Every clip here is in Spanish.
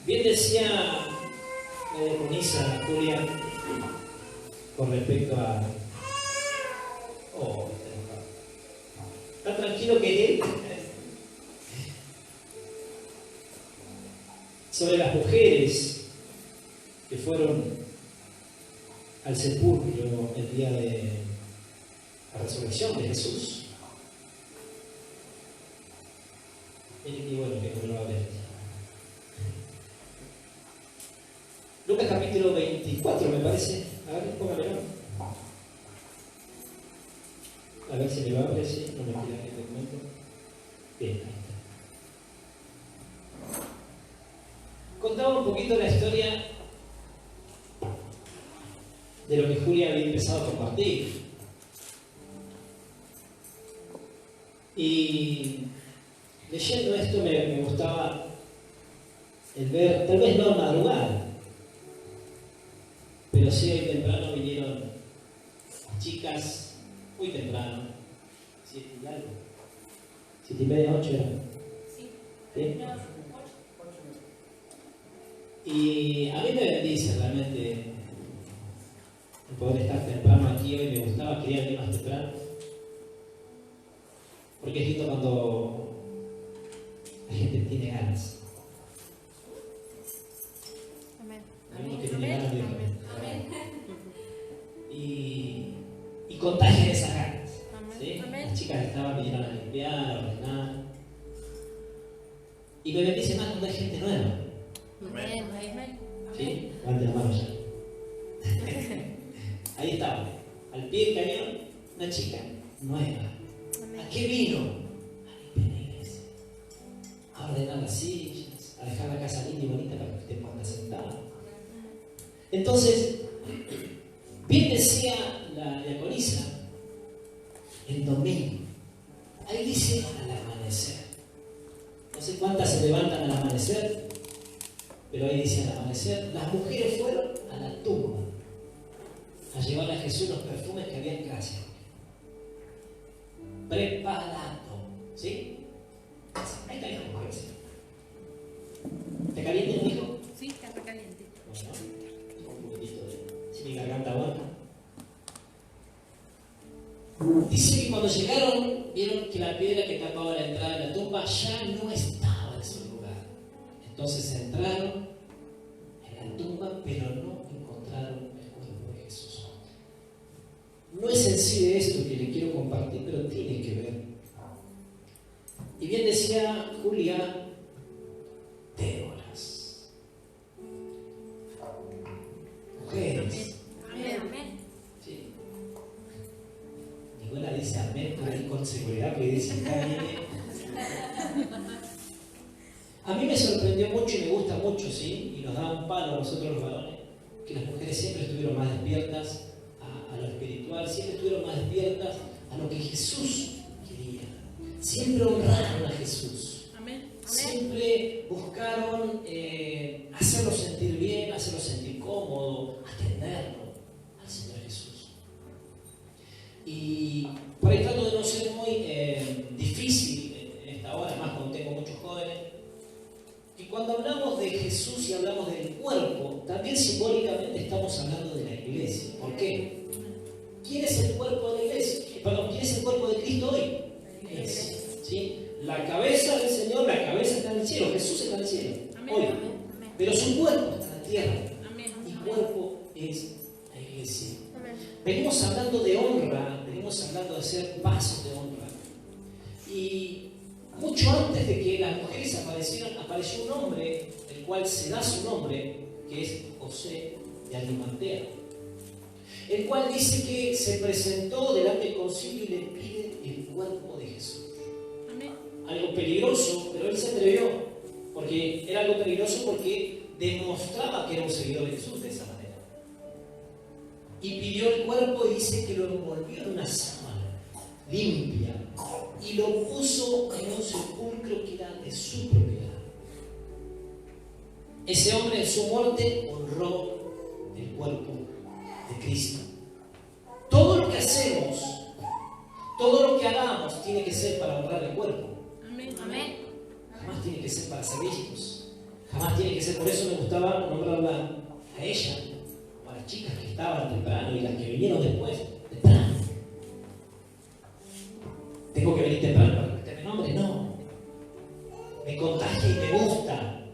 Bien decía la diaconisa Julia con respecto a... Oh, está tranquilo que él. Sobre las mujeres que fueron al sepulcro el día de la resurrección de Jesús. Y bueno, que no lo va a ver. Lucas capítulo 24, me parece. A ver, póngamelo. A ver si me va a ver, si no me queda que te comento. Bien, ahí está. Contaba un poquito la historia de lo que Julia había empezado a compartir. Y leyendo esto me gustaba el ver, tal vez no madrugar, pero sí hoy temprano vinieron chicas, muy temprano, 7 y algo, 7:30, 8 era. ¿Sí? Y a mí me bendice realmente el poder estar temprano aquí hoy. Me gustaba, quería venir más temprano, porque es lindo cuando la gente tiene ganas. Amén. Que tiene ganas de Amén. Y contagian esas ganas. ¿Sí? Amén. Las chicas vinieron a limpiar, a ordenar. Y me bendice más cuando hay gente nueva. Amén. Amén. ¿Sí? Levante la mano ya. Ahí estaba, al pie del cañón, una chica nueva. ¿A qué vino? A limpiar la iglesia, a ordenar las sillas, a dejar la casa linda y bonita para que usted pueda sentar. Entonces, bien decía la diaconisa, el domingo, ahí dice al amanecer. No sé cuántas se levantan al amanecer, pero ahí dice al amanecer, las mujeres fueron a la tumba a llevar a Jesús los perfumes que había en casa. Preparado, ¿sí? Ahí están las mujeres. ¿Te caliente, hijo? Sí, está caliente. Bueno, un poquitito de... Si mi garganta aguanta. Dice que cuando llegaron, vieron que la piedra que tapaba la entrada de la tumba ya no estaba en su lugar. Entonces entraron en la tumba, pero no encontraron el cuerpo de Jesús. No es en sí de esto que le quiero compartir, pero tiene que ver. Y bien decía Julia, Déboras, mujeres. Amén. Sí. Ninguna dice amén, pero ahí con seguridad, porque dice acá viene. A mí me sorprendió mucho y me gusta mucho, ¿sí? Y nos da un palo a nosotros los varones, que las mujeres siempre estuvieron más despiertas a lo espiritual, siempre estuvieron más despiertas a lo que Jesús quería. Siempre honraron a Jesús. Amén. Siempre buscaron hacerlo sentir bien, hacerlo sentir cómodo, atenderlo al Señor Jesús. Y por ahí trato de no ser muy difícil en esta hora, más cuando tengo muchos jóvenes. Y cuando hablamos de Jesús y hablamos del cuerpo, también simbólicamente estamos hablando de la iglesia. ¿Por qué? ¿Quién es el cuerpo de la iglesia? Perdón, ¿quién es el cuerpo de Cristo hoy? La iglesia. ¿Sí? La cabeza del Señor, la cabeza está en el cielo, Jesús está en el cielo, hoy. Pero su cuerpo está en la tierra. Y cuerpo es la iglesia. Venimos hablando de honra, venimos hablando de ser vasos de honra. Y mucho antes de que las mujeres aparecieran, apareció un hombre, el cual se da su nombre, que es José de Arimatea, el cual dice que se presentó delante del concilio y le pide el cuerpo de Jesús. Amén. Algo peligroso, pero él se atrevió, porque era algo peligroso porque demostraba que era un seguidor de Jesús de esa manera. Y pidió el cuerpo y dice que lo envolvió en una sábana limpia y lo puso en un sepulcro que era de su propiedad. Ese hombre en su muerte honró el cuerpo de Cristo. Todo lo que hacemos, todo lo que hagamos tiene que ser para honrar el cuerpo. Amén. Amén. Jamás tiene que ser para servirnos. Jamás tiene que ser. Por eso me gustaba nombrarla a ella, o a las chicas que estaban temprano y las que vinieron después, temprano. ¿Tengo que venir temprano para que usted me nombre? No. Me contagia y me gusta.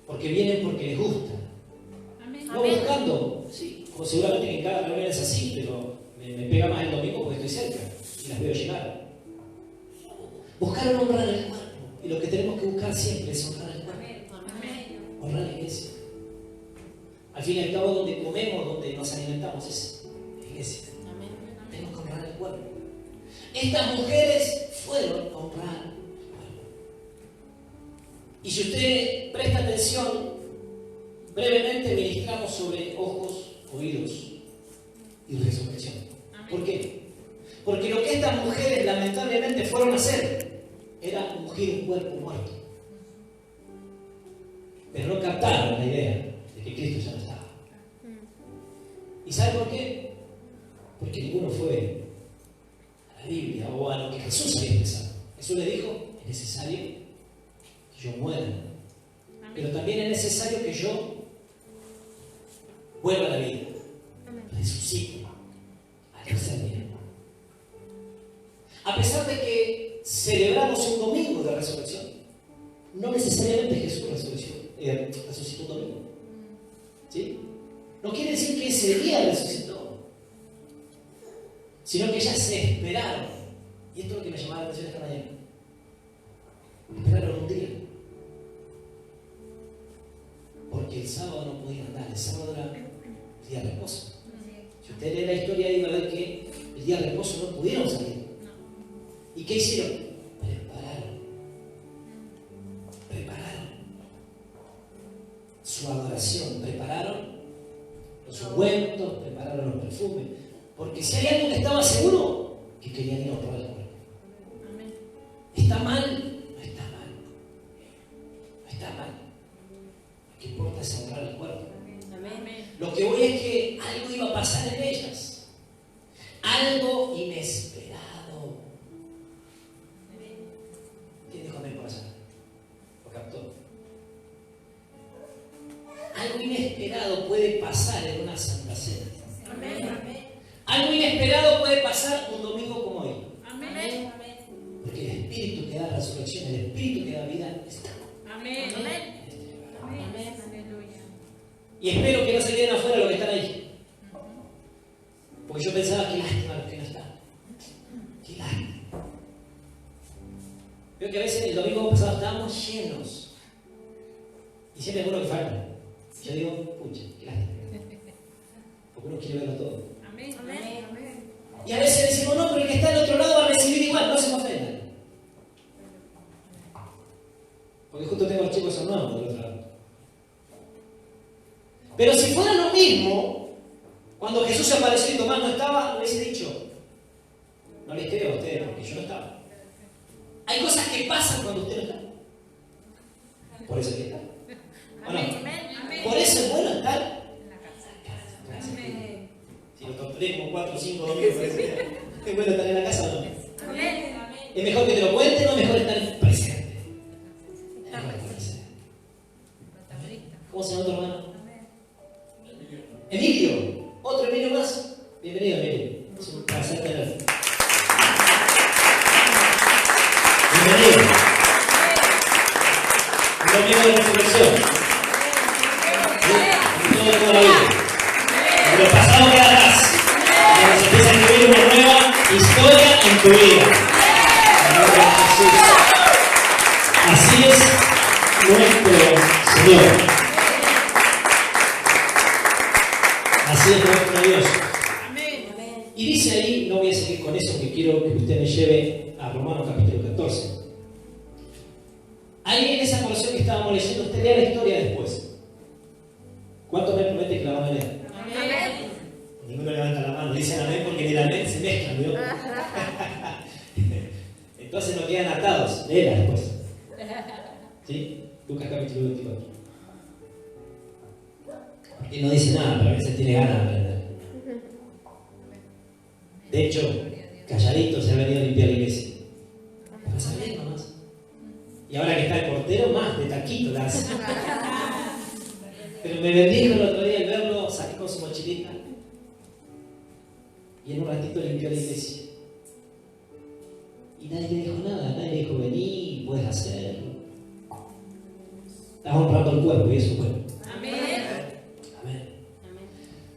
Porque vienen porque les gusta. Amén. No buscando, sí, como seguramente en cada reunión es así, pero me pega más el domingo porque estoy cerca y las veo llegar. Buscar honrar el cuerpo. Y lo que tenemos que buscar siempre es honrar el cuerpo. Honrar la iglesia. Al fin y al cabo, donde comemos, donde nos alimentamos, es la iglesia. Tenemos que honrar el cuerpo. Estas mujeres fueron a honrar el cuerpo. Y si usted presta atención, brevemente ministramos sobre ojos, oídos y resurrección. ¿Por qué? Porque lo que estas mujeres lamentablemente fueron a hacer era ungir un cuerpo muerto. Pero no captaron la idea de que Cristo ya no estaba. ¿Y sabe por qué? Porque ninguno fue a la Biblia o a lo que Jesús había expresado. Jesús le dijo, es necesario que yo muera, pero también es necesario que yo vuelva a la vida, resucite al tercer día. A pesar de que celebramos un domingo de resurrección, no necesariamente Jesús resucitó un domingo. ¿Sí? No quiere decir que ese día resucitó, sino que ya se esperaron. Y esto es lo que me llamaba la atención esta mañana. Esperaron un día. Porque el sábado no podían andar, el sábado era el día de reposo. Si usted lee la historia ahí va a ver que el día de reposo no pudieron salir. ¿Y qué hicieron? Prepararon su adoración, prepararon los ungüentos, prepararon los perfumes. Porque si hay algo que estaba seguro, que querían ir a honrar el cuerpo. ¿Está mal? No está mal. No está mal. Lo que importa es honrar el cuerpo. Lo que voy es que algo iba a pasar en ellas. Algo inesperado. ¿Quién dijo amén por allá? ¿Lo captó? Algo inesperado puede pasar en una Santa Cena. Algo inesperado puede pasar un domingo como hoy. Porque el Espíritu que da resurrección, el Espíritu que da vida está. Y espero que no se queden afuera los que están ahí. Porque yo pensaba, qué lástima los que no están. Qué lástima. Veo que a veces el domingo pasado estábamos llenos. Y siempre hay uno que falta. Yo digo, pucha, qué lástima. Porque uno quiere verlo todo. Y a veces decimos, no, pero el que está al otro lado va a recibir igual, no se me ofenda. Porque justo tengo los chicos hermanos del otro lado. Pero si fuera lo mismo, cuando Jesús se apareció y Tomás no estaba, lo hubiese dicho, no les creo a ustedes porque yo no estaba. Hay cosas que pasan cuando usted no está. Por eso es que está. ¿O no? Por eso es bueno estar en la casa. Si lo compré como 4 o 5 domingos, es bueno estar en la casa o no. Es mejor que te lo cuenten o es mejor estar presente. ¿Cómo se llama otro hermano? Emilio. ¿Otro Emilio más? Bienvenido, Emilio. Es un placer tenerte. Bienvenido. Un domingo de reflexión. Lo pasado queda atrás. Ahora se empieza a escribir una nueva historia en tu vida. Así es nuestro Señor. Así es nuestro Dios. Y dice ahí, no voy a seguir con eso, que quiero que usted me lleve a Romanos capítulo 14. Ahí en esa porción que estábamos leyendo, usted lea la historia después. ¿Cuántos me promete que la van a leer? Amén. Ninguno levanta la mano, dicen amén porque en el amén se mezclan, ¿no? Entonces no quedan atados, léela después. ¿Sí? Lucas capítulo 24. Él no dice nada, pero a veces tiene ganas de aprender. De hecho, calladito se ha venido a limpiar la iglesia. Para saber nomás. Y ahora que está el portero, más de taquito la hace. Pero me bendijo el otro día al verlo salir con su mochilita. Y en un ratito limpió la iglesia. Y nadie le dijo nada, nadie le dijo, vení, puedes hacerlo. Estás honrando el cuerpo y eso es bueno. Amén. Amén.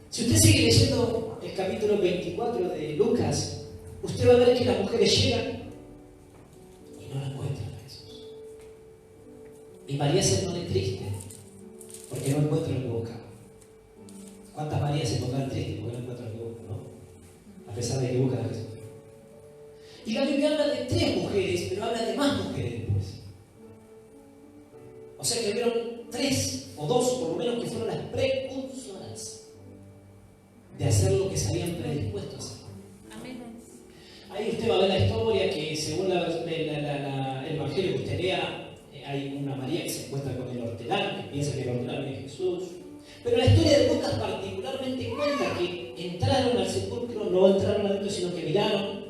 Si usted sigue leyendo el capítulo 24 de Lucas, usted va a ver que las mujeres llegan y no la encuentran a Jesús. Y María se pone triste porque no encuentra lo que buscaba. ¿Cuántas Marías se pondrán tristes porque no encuentran lo que buscan, no? A pesar de que buscan a Jesús. Y la Biblia habla de 3 mujeres, pero habla de más mujeres después. O sea que hubieron 3 o 2 por lo menos que fueron las precursoras de hacer lo que se habían predispuesto a hacer. Amén. Ahí usted va a ver la historia que según el Evangelio que usted lea, hay una María que se encuentra con el hortelano, que piensa que el hortelano es Jesús. Pero la historia de Lucas particularmente cuenta que entraron al sepulcro, no entraron adentro, sino que miraron.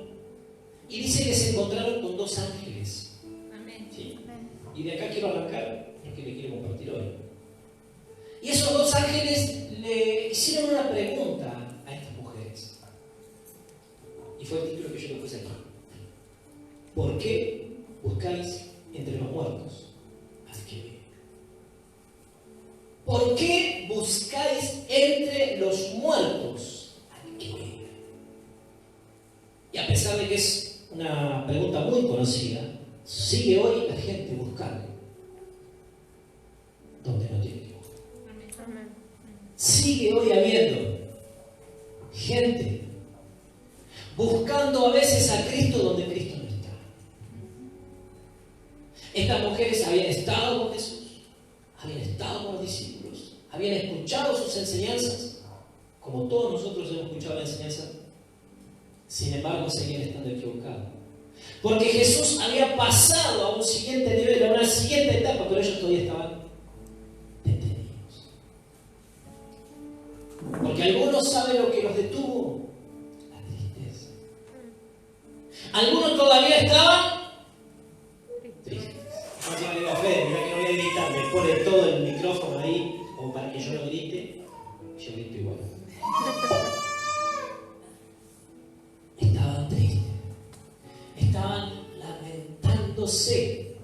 Y dice que se encontraron con 2 ángeles. Amén. ¿Sí? Y de acá quiero arrancar lo que le quiero compartir hoy. Y esos 2 ángeles le hicieron una pregunta a estas mujeres. Y fue el título que yo le puse aquí. ¿Por qué buscáis entre los muertos al que vive? ¿Por qué buscáis entre los muertos al que vive? Y a pesar de que es una pregunta muy conocida, sigue hoy la gente buscando donde no tiene que buscar. Amén. Sigue hoy habiendo gente buscando a veces a Cristo donde Cristo no está. Estas mujeres habían estado con Jesús, habían estado con los discípulos, habían escuchado sus enseñanzas, como todos nosotros hemos escuchado la enseñanza. Sin embargo, seguían estando equivocados. Porque Jesús había pasado a un siguiente nivel, a una siguiente etapa, pero ellos todavía estaban detenidos. Porque algunos saben lo que los detuvo: la tristeza. Algunos todavía estaban tristes. Yo le digo a Fede, mira que no voy a gritar, me pone todo el micrófono ahí, como para que yo lo grite, yo grito igual. Estaban tristes, estaban lamentándose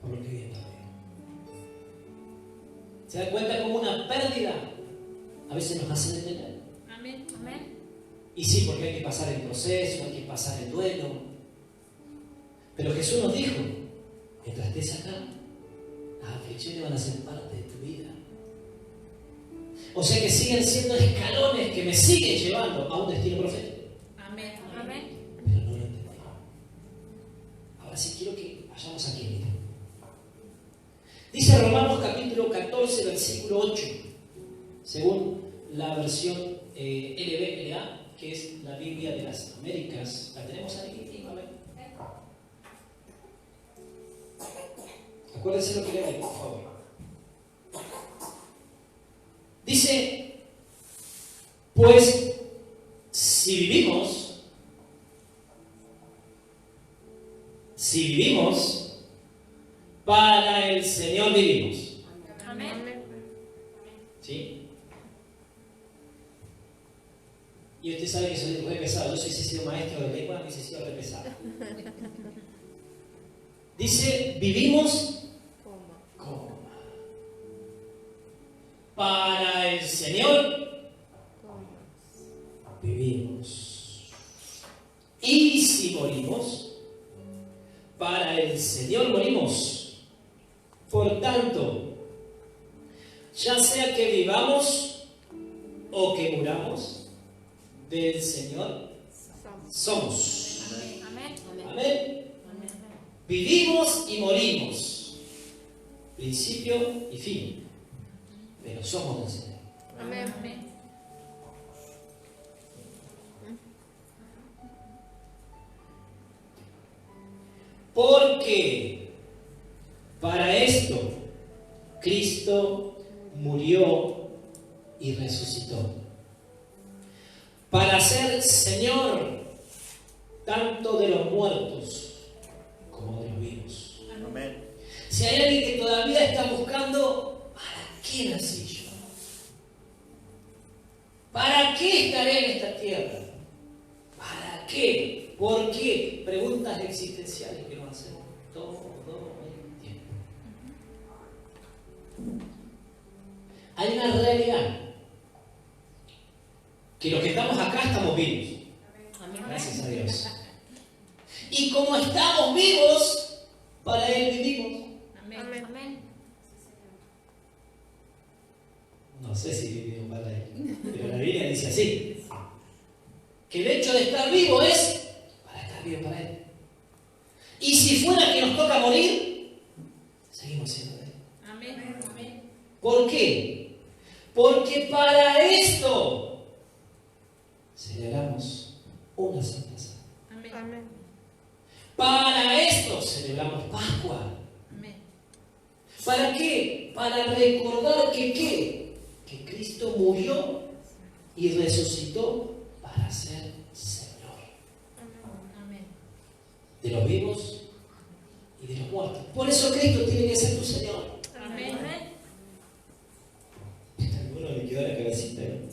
por lo que habían perdido. ¿Se dan cuenta cómo una pérdida a veces nos hace detener? Amén. Amén. Y sí, porque hay que pasar el proceso, hay que pasar el duelo. Pero Jesús nos dijo: mientras estés acá, las aflicciones van a ser parte de tu vida. O sea que siguen siendo escalones que me siguen llevando a un destino profético. Amén. Amén. Pero no lo entendí. Ahora sí quiero que vayamos aquí. Mira. Dice Romanos capítulo 14, versículo 8, según la versión LBLA, que es la Biblia de las Américas. ¿La tenemos ahí? A ver. Acuérdense lo que leo, por favor. Dice: pues si vivimos, para el Señor vivimos. Amén. ¿Sí? Y usted sabe que soy re pesado. Yo soy sido maestro de lengua y sido re pesado. Dice: vivimos, coma. Para el Señor vivimos. Y si morimos, para el Señor morimos. Por tanto, ya sea que vivamos o que muramos, del Señor somos. Amén. Amén. Vivimos y morimos, principio y fin, pero somos del Señor. Amén. Amén. Porque para esto Cristo murió y resucitó, para ser Señor tanto de los muertos como de los vivos. Amén. preguntas existenciales que nos hacemos todo el tiempo. Hay una realidad, que los que estamos acá estamos vivos. Gracias a Dios. Y como estamos vivos, para Él vivimos. Amén. No sé si vivimos para Él, pero la Biblia dice así, que el hecho de estar vivo es para estar vivo para Él. Y si fuera que nos toca morir, seguimos siendo de Él. Amén. ¿Por qué? Porque para esto celebramos una Santa Cena. Amén. Para esto celebramos Pascua. Amén. ¿Para qué? Para recordar que ¿qué? Que Cristo murió y resucitó para ser Señor Amén. de los vivos y de los muertos. Por eso Cristo tiene que ser tu Señor. Amén. A alguno le quedó la cabecita, ¿no?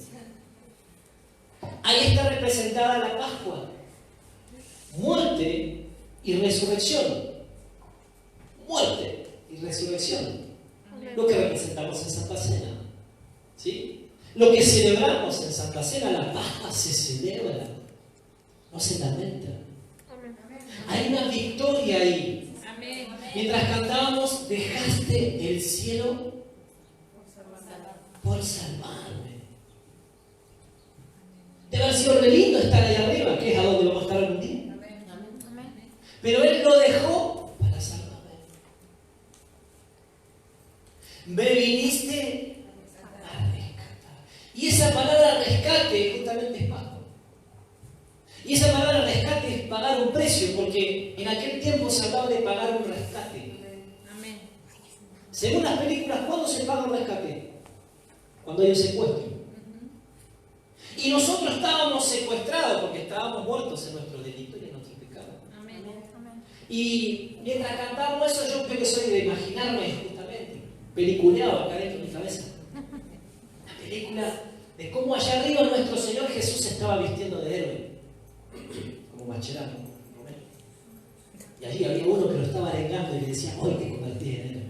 Ahí está representada la Pascua. Muerte y resurrección. Muerte y resurrección. Lo que representamos en Santa Cena. ¿Sí? Lo que celebramos en Santa Cena, la Pascua se celebra, no se lamenta. Hay una victoria ahí. Amén. Mientras cantábamos, dejaste el cielo por salvarme. Debe haber sido re lindo estar ahí arriba, que es a donde vamos a estar algún día. Amén. Pero Él lo dejó para salvarme. Me viniste a rescatar. Y esa palabra rescate justamente es Pascua. Y esa palabra rescate es pagar un precio, porque en aquel tiempo se hablaba de pagar un rescate. Amén. Según las películas, ¿cuándo se paga un rescate? Cuando hay un secuestro. Y nosotros estábamos secuestrados porque estábamos muertos en nuestros delitos y en nuestros pecados. Amén. Y mientras cantábamos eso, yo creo que soy de imaginarme justamente, peliculeado acá dentro de mi cabeza. La película de cómo allá arriba nuestro Señor Jesús se estaba vistiendo de héroe, como Mascherano, Romero. Y allí había uno que lo estaba arengando y le decía, hoy te convertí en héroe.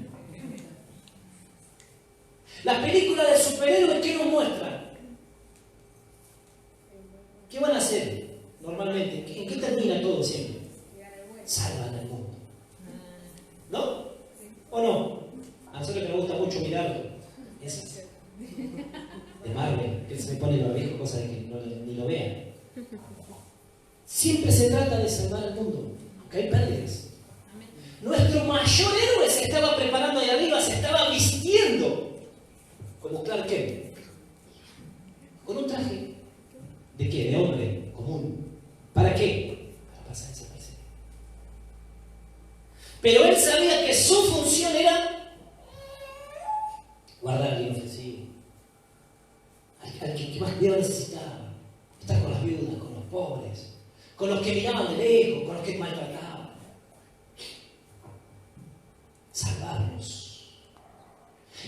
Las películas de superhéroes, ¿qué nos muestran? ¿Qué van a hacer normalmente? ¿En qué termina todo siempre? Salvan al mundo. ¿No? ¿O no? A nosotros que nos gusta mucho mirar esas de Marvel, que se me pone los viejos cosas de que ni lo vean. Siempre se trata de salvar al mundo, aunque hay pérdidas. Nuestro mayor héroe se estaba preparando ahí arriba, se estaba vistiendo como Clark Kent, con un traje. ¿De qué? De hombre común. ¿Para qué? Para pasar desapercibido. Pero él sabía que su función era guardar el inofensivo. Al que más Dios necesitaba. Estar con las viudas, con los pobres, con los que miraban de lejos, con los que maltrataban. Salvarlos.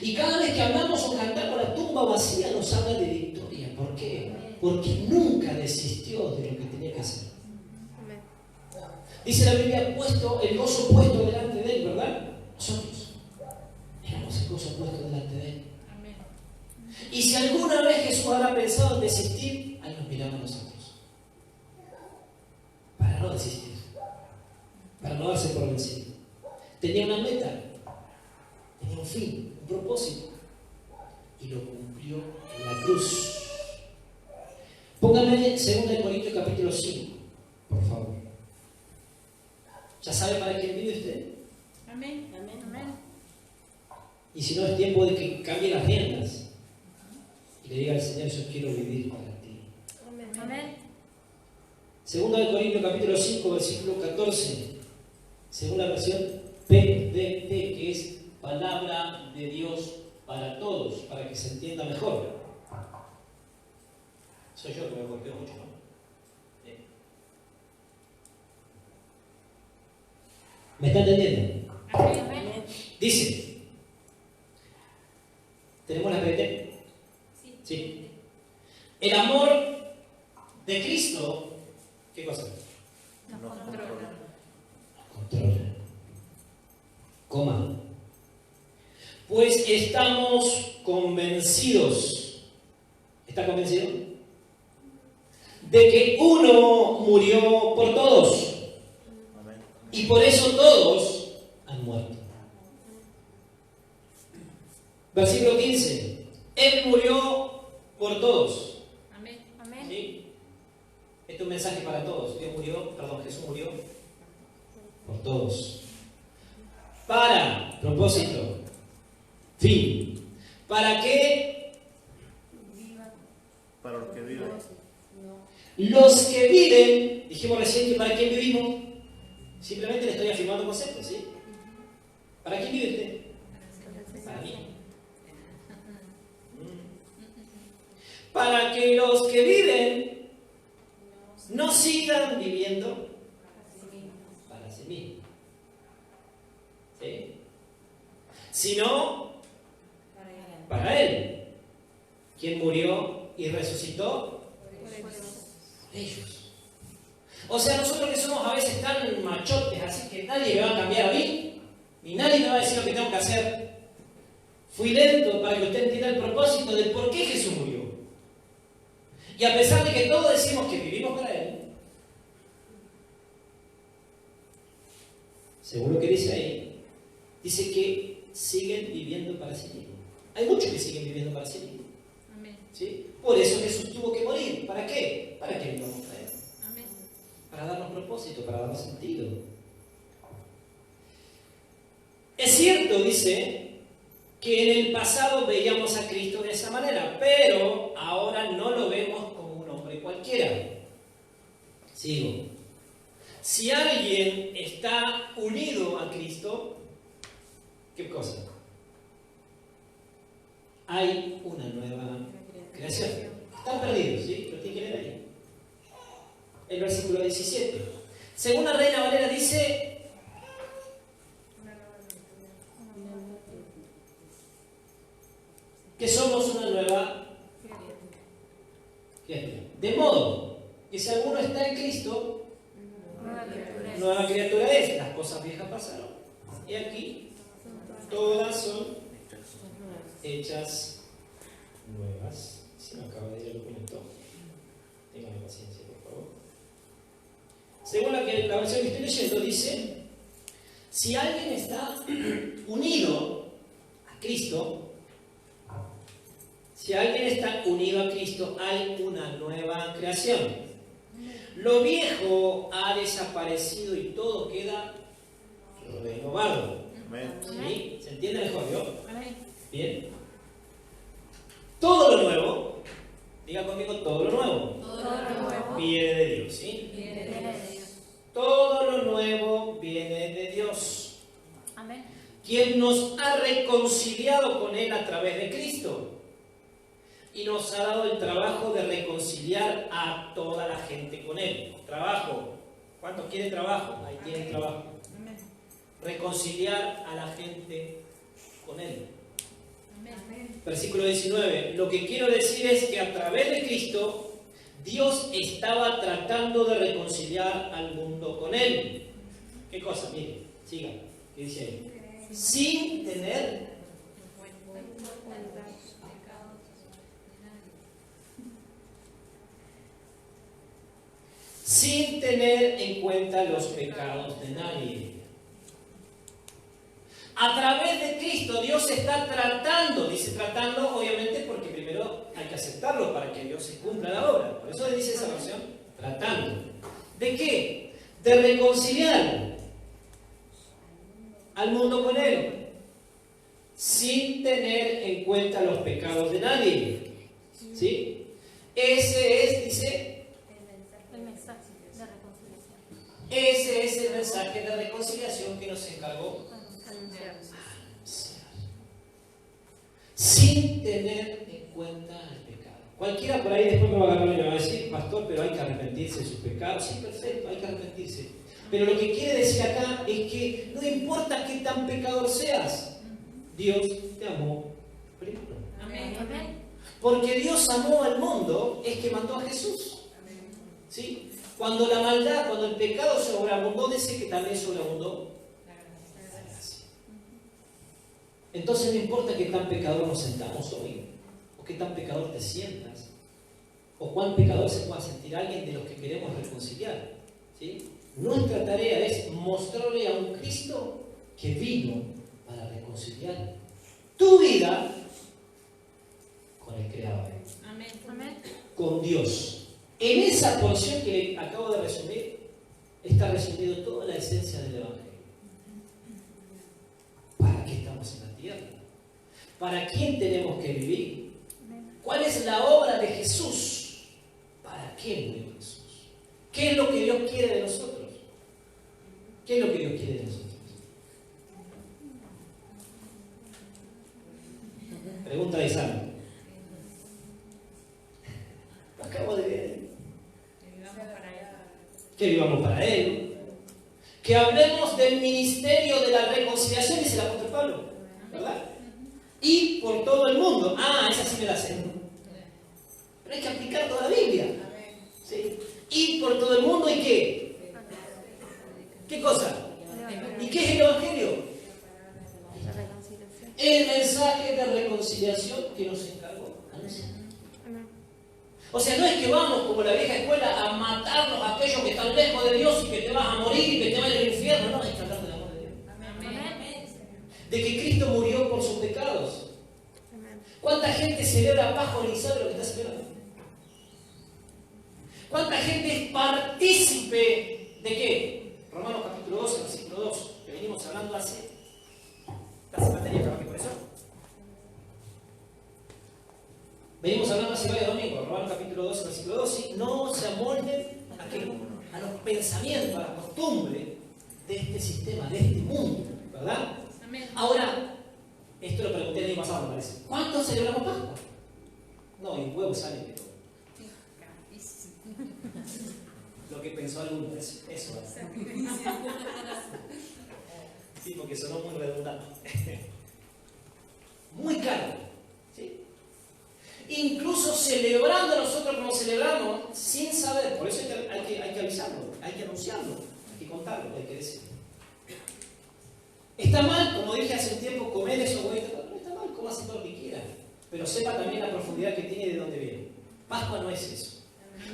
Y cada vez que hablamos o cantamos la tumba vacía nos habla de victoria. ¿Por qué? Porque nunca desistió de lo que tenía que hacer. Dice la Biblia, puesto el gozo puesto delante de él, ¿verdad? Nosotros éramos el gozo puesto delante de él. Amén. Y si alguna vez Jesús habrá pensado en desistir, ahí nos miraba a nosotros. Para no desistir. Para no darse por vencido. Tenía una meta. Tenía un fin, un propósito. Y lo cumplió en la cruz. Póngame 2 Corintios capítulo 5, por favor. ¿Ya sabe para quién vive usted? Amén. Y si no, es tiempo de que cambie las riendas y le diga al Señor, yo quiero vivir para ti. Amén. 2 Corintios capítulo 5, versículo 14, según la versión PDT, que es palabra de Dios para todos, para que se entienda mejor. Soy yo que me golpeo mucho, ¿no? ¿Me está entendiendo? Amén. Dice, ¿tenemos la PDT? Sí. El amor de Cristo, ¿qué cosa? Pues estamos convencidos. ¿Está convencido? De que uno murió por todos. Y por eso todos han muerto. Versículo 15. Él murió por todos. Amén. ¿Sí? Este es un mensaje para todos. Jesús murió por todos. Para, propósito, fin. ¿Para qué? Para los que viven. Los que viven, dijimos recién que ¿para quién vivimos? Simplemente le estoy afirmando conceptos, ¿sí? ¿Para quién vive usted? Para mí. Para que los que viven no sigan viviendo para sí mismos, ¿sí? Sino para Él, quien murió y resucitó por ellos. O sea, nosotros que somos a veces tan machotes, así que nadie me va a cambiar a mí, ni nadie me va a decir lo que tengo que hacer. Fui lento para que usted entienda el propósito de por qué Jesús murió. Y a pesar de que todos decimos que vivimos para Él, según lo que dice ahí, dice que siguen viviendo para sí mismos. Hay muchos que siguen viviendo para sí mismos. Amén. ¿Sí? Por eso Jesús tuvo que morir. ¿Para qué? Para que vivamos para Él. Amén. Para darnos propósito, para darnos sentido. Es cierto, dice, que en el pasado veíamos a Cristo de esa manera, pero ahora no lo vemos como un hombre cualquiera. Sigo. Si alguien está unido a Cristo, ¿qué cosa? Hay una nueva creación. Están perdidos, ¿sí? Pero tienen que leer ahí. El versículo 17. Según la Reina Valera dice, que somos una nueva criatura. De modo que si alguno está en Cristo, nueva criatura es. Las cosas viejas pasaron. Y aquí todas son hechas nuevas. Se me acaba de ir el documento. Ténganme paciencia, por favor. Según la versión que estoy leyendo, dice: si alguien está unido a Cristo, si alguien está unido a Cristo, hay una nueva creación. Lo viejo ha desaparecido y todo queda renovado. Amén. ¿Sí? ¿Se entiende mejor, yo? Amén. Bien. Todo lo nuevo, diga conmigo, todo lo nuevo, Todo lo nuevo viene de Dios, ¿sí? viene de Dios. Todo lo nuevo viene de Dios, Amén. quien nos ha reconciliado con Él a través de Cristo. Y nos ha dado el trabajo de reconciliar a toda la gente con Él. Trabajo. ¿Cuántos quieren trabajo? Ahí tienen trabajo. Amén. Reconciliar a la gente con Él. Amén. Versículo 19. Lo que quiero decir es que a través de Cristo, Dios estaba tratando de reconciliar al mundo con Él. ¿Qué cosa? Mire, siga. ¿Qué dice ahí? Sin tener en cuenta los pecados de nadie. A través de Cristo Dios está tratando, dice tratando obviamente porque primero hay que aceptarlo para que Dios se cumpla la obra. Por eso dice esa versión, tratando. ¿De qué? De reconciliar al mundo con Él, sin tener en cuenta los pecados de nadie. ¿Sí? Ese es, dice, El mensaje de reconciliación. ese es el mensaje de reconciliación que nos encargó Anunciar. sin tener en cuenta el pecado. Cualquiera por ahí después me va a agarrar y me va a decir: pastor, pero hay que arrepentirse de sus pecados. Sí, perfecto, hay que arrepentirse. Pero lo que quiere decir acá es que no importa qué tan pecador seas, Dios te amó primero. Amén. Amén. Porque Dios amó al mundo, es que mandó a Jesús. ¿Sí? Cuando la maldad, cuando el pecado sobreabundó, dice que también sobreabundó la gracia. Entonces no importa qué tan pecador nos sentamos hoy, o qué tan pecador te sientas, o cuán pecador se pueda sentir alguien de los que queremos reconciliar, ¿sí? Nuestra tarea es mostrarle a un Cristo que vino para reconciliar tu vida con el Creador, con Dios. En esa porción que le acabo de resumir, está resumido toda la esencia del Evangelio. ¿Para qué estamos en la tierra? ¿Para quién tenemos que vivir? ¿Cuál es la obra de Jesús? ¿Para qué murió Jesús? ¿Qué es lo que Dios quiere de nosotros? ¿Qué es lo que Dios quiere de nosotros? Pregunta de Isabel. Acabo de ver. Que vivamos para Él. Que hablemos del ministerio de la reconciliación, dice el apóstol Pablo, ¿verdad? Y por todo el mundo. Ah, esa sí me la sé. Pero hay que aplicar toda la Biblia. ¿Sí? Y por todo el mundo, ¿y qué? ¿Qué cosa? ¿Y qué es el Evangelio? El mensaje de reconciliación que nos encargó a nosotros. O sea, no es que vamos como la vieja escuela a matarnos a aquellos que están lejos de Dios y que te vas a morir y que te vas a ir al infierno. No, hay que hablar del amor de Dios. De que Cristo murió por sus pecados. ¿Cuánta gente celebra Pascua y sabe lo que está celebrando? ¿Cuánta gente es partícipe de qué? Romanos capítulo 12, versículo 2, que venimos hablando hace materia, trabajé por eso. Venimos hablando hace varios domingos, Romanos capítulo 12, versículo 2, ¿sí? No se amolden a los pensamientos, a la costumbre de este sistema, de este mundo, ¿verdad? Ahora, esto lo pregunté el año pasado, me parece. ¿Cuántos celebramos Pascua? No, y huevo sale, pero lo que pensó alguno es eso. Sí, porque sonó muy redundante. Muy caro. ¿Sí? Incluso celebrando nosotros como celebramos, sin saber. Por eso hay que avisarlo, hay que anunciarlo, hay que contarlo, hay que decirlo. Está mal, como dije hace un tiempo, comer eso, güey. No está mal, coma así todo lo que quiera. Pero sepa también la profundidad que tiene y de dónde viene. Pascua no es eso.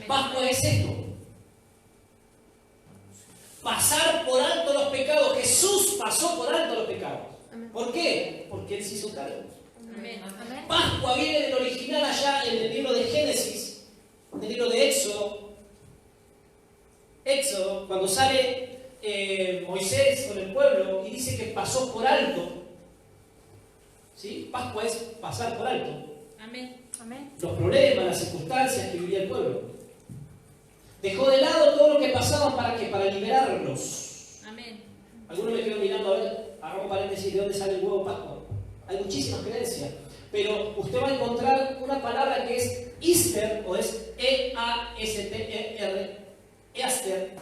Pascua es esto. Pasar por alto los pecados. Jesús pasó por alto los pecados. ¿Por qué? Porque Él se hizo cargo. Pascua viene del original allá en el libro de Génesis, en el libro de Éxodo. Éxodo, cuando sale Moisés con el pueblo y dice que pasó por alto. ¿Sí? Pascua es pasar por alto. Los problemas, las circunstancias que vivía el pueblo. Dejó de lado todo lo que pasaba para liberarlos. Algunos me quedan mirando, a ver, hagamos paréntesis, ¿de dónde sale el huevo Pascua? Hay muchísimas creencias, pero usted va a encontrar una palabra que es Easter, o es E-A-S-T-E-R, Easter,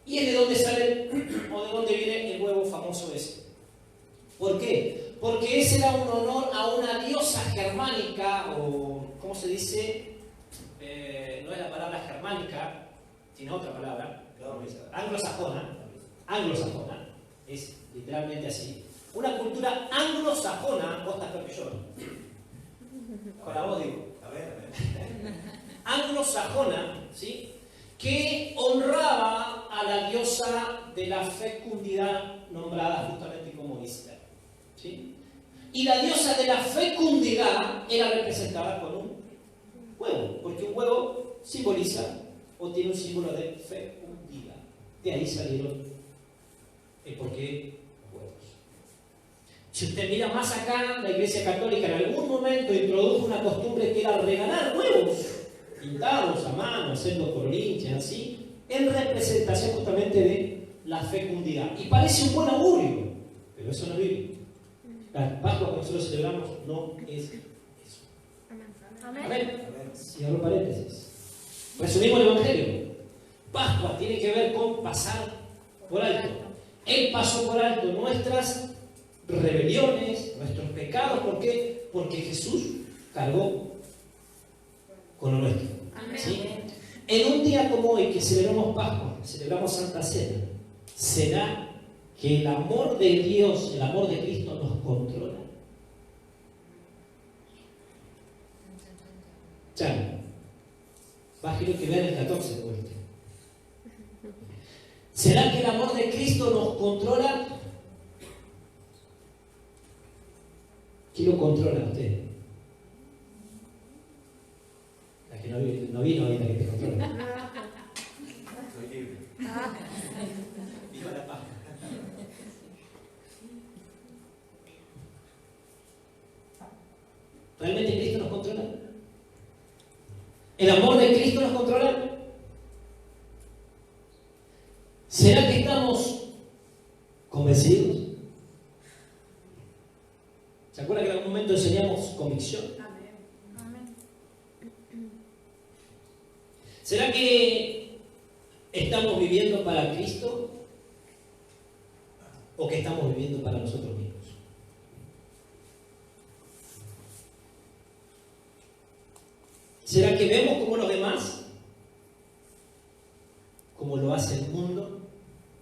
y es de dónde sale, o de dónde viene el huevo famoso ese. ¿Por qué? Porque ese era un honor a una diosa germánica, o, ¿cómo se dice? No es la palabra germánica, sino otra palabra, anglosajona, es literalmente así. Una cultura anglosajona, vos estás peor que yo. Con la voz digo, a ver. Anglosajona, ¿sí? Que honraba a la diosa de la fecundidad nombrada justamente como Easter, ¿sí? Y la diosa de la fecundidad era representada con un huevo, porque un huevo simboliza o tiene un símbolo de fecundidad. De ahí salieron el porqué huevos. Si usted mira más acá, la Iglesia Católica en algún momento introdujo una costumbre que era regalar huevos pintados a mano, haciendo colorinches, así, en representación justamente de la fecundidad. Y parece un buen augurio, pero eso no es bíblico. La Pascua que nosotros celebramos no es eso. Amén. Cierro paréntesis. Resumimos el Evangelio. Pascua tiene que ver con pasar por alto. Él pasó por alto nuestras rebeliones, nuestros pecados. ¿Por qué? Porque Jesús cargó con lo nuestro. ¿Sí? En un día como hoy, que celebramos Pascua, celebramos Santa Cena, será que el amor de Dios, el amor de Cristo nos controla? Ya, bájelo que vean el 14 de vuelta. ¿Será que el amor de Cristo nos controla? ¿Quién lo controla a usted? La que no vino ahorita que te controla. Soy libre. Viva la paz. ¿Realmente Cristo nos controla? ¿El amor de Cristo nos controla? ¿Será que estamos convencidos? ¿Se acuerdan que en algún momento enseñamos convicción? Amén. ¿Será que estamos viviendo para Cristo o que estamos viviendo para nosotros mismos? ¿Será que vemos como los demás? Como lo hace el mundo,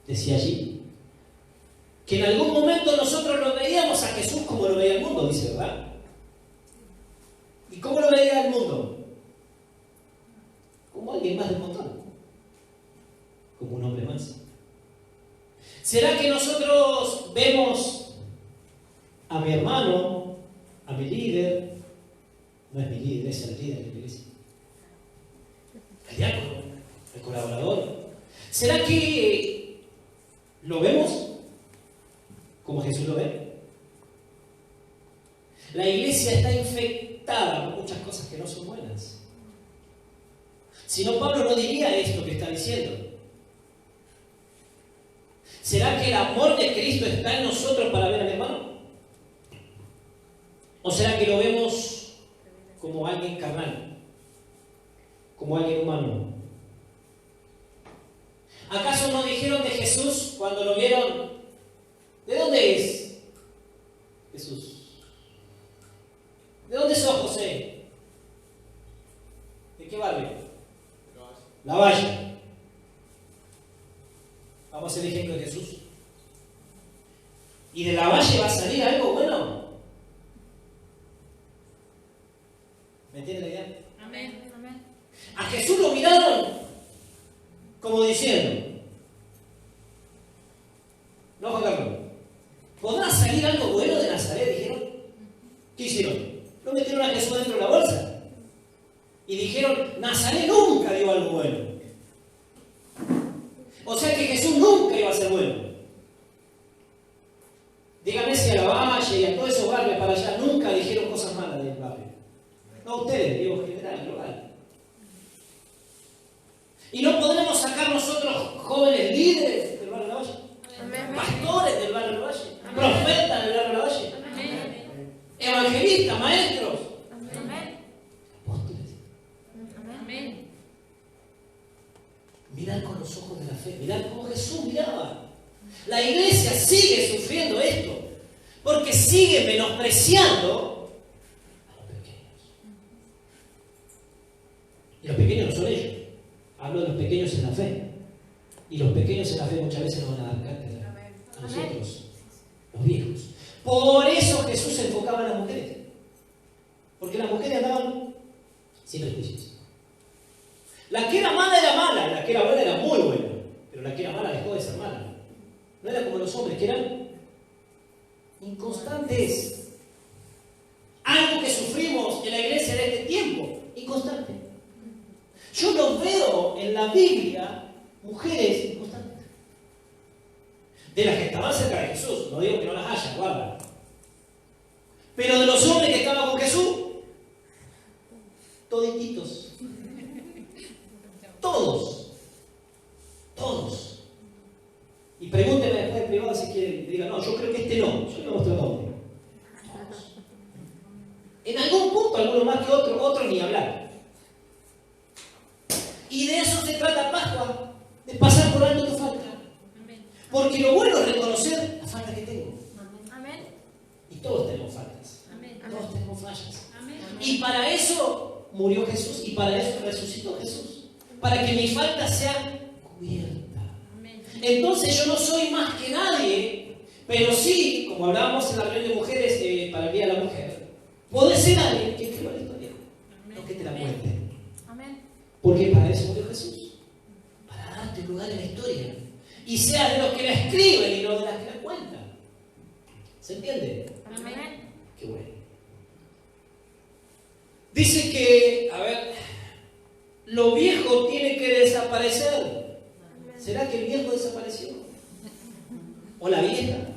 decía allí. Que en algún momento nosotros lo veíamos a Jesús como lo veía el mundo, dice, ¿verdad? ¿Y cómo lo veía el mundo? Como alguien más del montón. Como un hombre más. ¿Será que nosotros vemos a mi hermano, a mi líder? No es mi líder, es el líder de la iglesia. El diácono, el colaborador. ¿Será que lo vemos como Jesús lo ve? La iglesia está infectada por muchas cosas que no son buenas. Si no, Pablo no diría esto que está diciendo. ¿Será que el amor de Cristo está en nosotros para ver al hermano? ¿O será que lo vemos como alguien carnal? Como alguien humano. ¿Acaso no dijeron de Jesús cuando lo vieron? ¿De dónde es Jesús? ¿De dónde sos, José? ¿De qué barrio? La Valle. Vamos a hacer el ejemplo de Jesús. ¿Y de la Valle va a salir algo bueno? ¿Me entiende la idea? Amén. Amén. A Jesús lo miraron como diciendo, no, Juan Carlos, ¿podrá salir algo bueno de Nazaret? Dijeron. ¿Qué hicieron? Lo metieron a Jesús dentro de la bolsa y dijeron, Nazaret nunca dio algo bueno. O sea que Jesús nunca iba a ser bueno. Dígame si a la Valle y a todos esos barrios para allá nunca dijeron cosas malas del barrio. No ustedes, digo en general, global. Y no podremos sacar nosotros jóvenes líderes del barrio de la Valle, pastores del barrio de la Valle, profetas del barrio de la Valle, evangelistas, maestros, apóstoles. Amén. Mirar con los ojos de la fe, mirar como Jesús miraba. La iglesia sigue sufriendo esto porque sigue menospreciando a los pequeños. Y los pequeños no son ellos. Hablo de los pequeños en la fe. Y los pequeños en la fe muchas veces nos van a dar cátedra a nosotros, los viejos. Por eso Jesús se enfocaba en las mujeres. Porque las mujeres andaban sin prejuicios. La que era mala, la que era buena era muy buena. Pero la que era mala dejó de ser mala. No era como los hombres que eran inconstantes. Algo que sufrimos en la iglesia de este tiempo, inconstante. Yo no veo en la Biblia mujeres inconstantes. De las que estaban cerca de Jesús, no digo que no las haya, guarda. Pero de los hombres que estaban con Jesús, todititos. Todos. Y pregúnteme después en privado si quiere y diga, no, yo creo que este no, yo no muestro nombre. Todos. En algún punto, alguno más que otro ni hablar. Y de eso se trata Pascua, de pasar por alto tu falta. Porque lo bueno es reconocer la falta que tengo. Amén. Y todos tenemos faltas. Amén. Todos tenemos fallas. Amén. Y para eso murió Jesús y para eso resucitó Jesús. Para que mi falta sea cubierta. Amén. Entonces yo no soy más que nadie Pero sí, como hablábamos en la reunión de mujeres para el Día de la Mujer, podés ser alguien que escriba la historia, no que te la cuente. Amén. Porque para eso murió Jesús, para darte un lugar en la historia. Y seas de los que la escriben y no de las que la cuentan. ¿Se entiende? Amén. Qué bueno. Dice que, a ver, lo viejo tiene que desaparecer. ¿Será que el viejo desapareció? ¿O la vieja?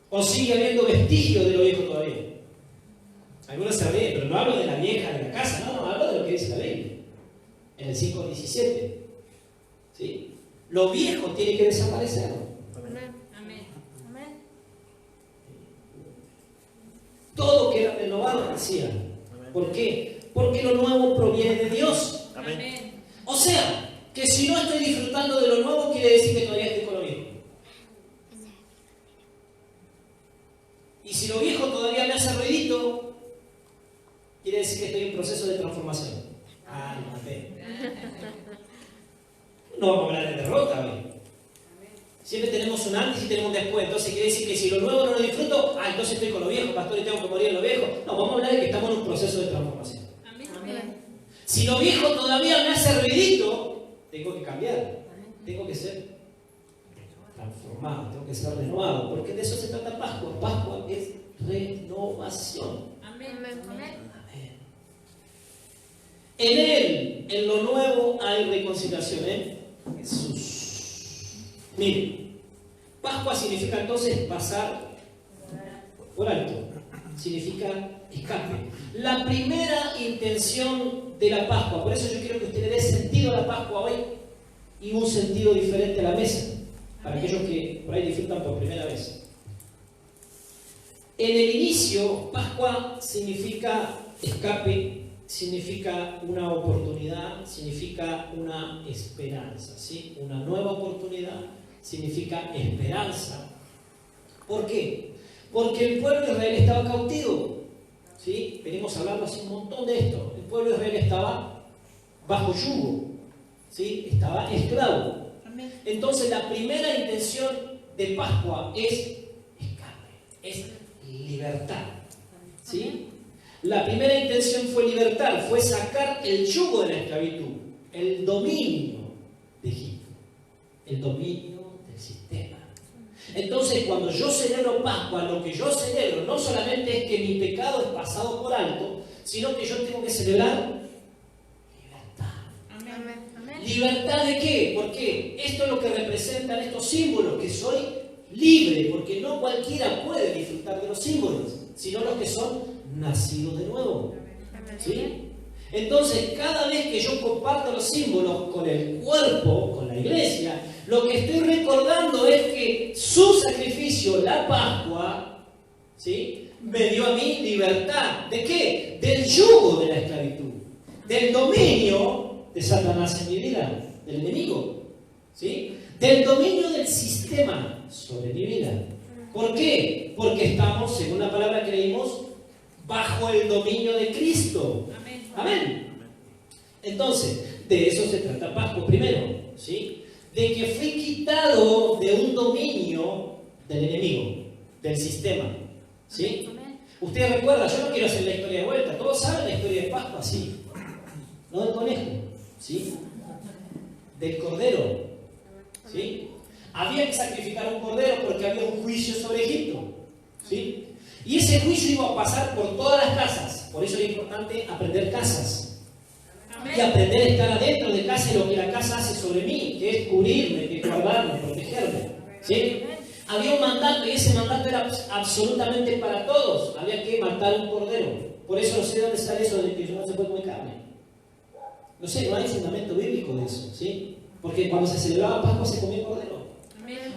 ¿O sigue habiendo vestigios de lo viejo todavía? Algunos se ríen, pero no hablo de la vieja de la casa, no, hablo de lo que dice la Biblia. En el 5:17. ¿Sí? Lo viejo tiene que desaparecer. Amén. Amén. Todo queda renovado, decía. ¿Por qué? Porque lo nuevo proviene de Dios. Amén. O sea, que si no estoy disfrutando de lo nuevo, quiere decir que todavía estoy con lo viejo. Y si lo viejo todavía me hace ruidito, quiere decir que estoy en proceso de transformación. Ah, no maté. No vamos a hablar de derrota hoy. Siempre tenemos un antes y tenemos un después. Entonces quiere decir que si lo nuevo no lo disfruto, entonces estoy con lo viejo, pastor, y tengo que morir en lo viejo. No, vamos a hablar de que estamos en un proceso de transformación. Amén. Si lo viejo todavía me hace ruidito, tengo que cambiar. Tengo que ser transformado, tengo que ser renovado. Porque de eso se trata Pascua. Pascua es renovación. Amén. Amén. En Él, en lo nuevo, hay reconciliación. Jesús. Mire, Pascua significa entonces pasar por alto. Significa escape. La primera intención de la Pascua, por eso yo quiero que usted le dé sentido a la Pascua hoy y un sentido diferente a la mesa, para aquellos que por ahí disfrutan por primera vez. En el inicio, Pascua significa escape, significa una oportunidad, significa una esperanza, ¿sí? Una nueva oportunidad significa esperanza. ¿Por qué? Porque el pueblo de Israel estaba cautivo, ¿sí? Venimos hablando hace un montón de esto. El pueblo de Israel estaba bajo yugo, ¿sí? Estaba esclavo. Entonces la primera intención de Pascua es escape, es libertad, ¿sí? La primera intención fue libertad, fue sacar el yugo de la esclavitud, el dominio de Egipto, el dominio del sistema. Entonces, cuando yo celebro Pascua, lo que yo celebro no solamente es que mi pecado es pasado por alto, sino que yo tengo que celebrar libertad. Amén. ¿Libertad de qué? Porque esto es lo que representan estos símbolos, que soy libre, porque no cualquiera puede disfrutar de los símbolos, sino los que son nacidos de nuevo. ¿Sí? Entonces, cada vez que yo comparto los símbolos con el cuerpo, con la iglesia, lo que estoy recordando es que su sacrificio, la Pascua, ¿sí?, me dio a mí libertad. ¿De qué? Del yugo de la esclavitud, del dominio de Satanás en mi vida, del enemigo, ¿sí?, del dominio del sistema sobre mi vida. ¿Por qué? Porque estamos, según la palabra que leímos, bajo el dominio de Cristo. Amén. Entonces, de eso se trata Pascua primero, ¿sí? De que fui quitado de un dominio del enemigo, del sistema, ¿sí? Usted recuerda, yo no quiero hacer la historia de vuelta, todos saben la historia de Pascua, sí. No del conejo, ¿sí? Del cordero, ¿sí? Había que sacrificar un cordero porque había un juicio sobre Egipto, ¿sí? Y ese juicio iba a pasar por todas las casas. Por eso es importante aprender casas. Y aprender a estar adentro de casa y lo que la casa hace sobre mí, que es cubrirme, que es guardarme, protegerme, ¿sí? Había un mandato y ese mandato era absolutamente para todos. Había que matar un cordero. Por eso no sé dónde sale eso de que no se puede comer carne. No sé, no hay fundamento bíblico de eso, ¿sí? Porque cuando se celebraba Pascua se comía cordero.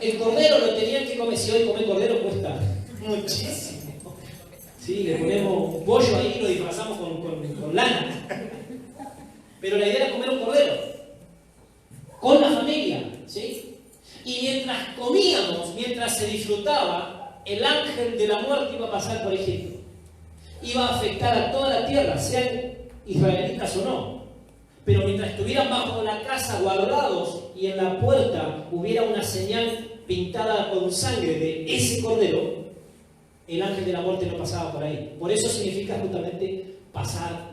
El cordero lo tenían que comer. Si hoy comer cordero cuesta muchísimo. Sí, le ponemos un pollo ahí y lo disfrazamos con lana. Pero la idea era comer un cordero con la familia, ¿sí? Y mientras comíamos, mientras se disfrutaba, el ángel de la muerte iba a pasar por Egipto. Iba a afectar a toda la tierra, sean israelitas o no. Pero mientras estuvieran bajo la casa guardados, y en la puerta hubiera una señal pintada con sangre de ese cordero, el ángel de la muerte no pasaba por ahí. Por eso significa justamente pasar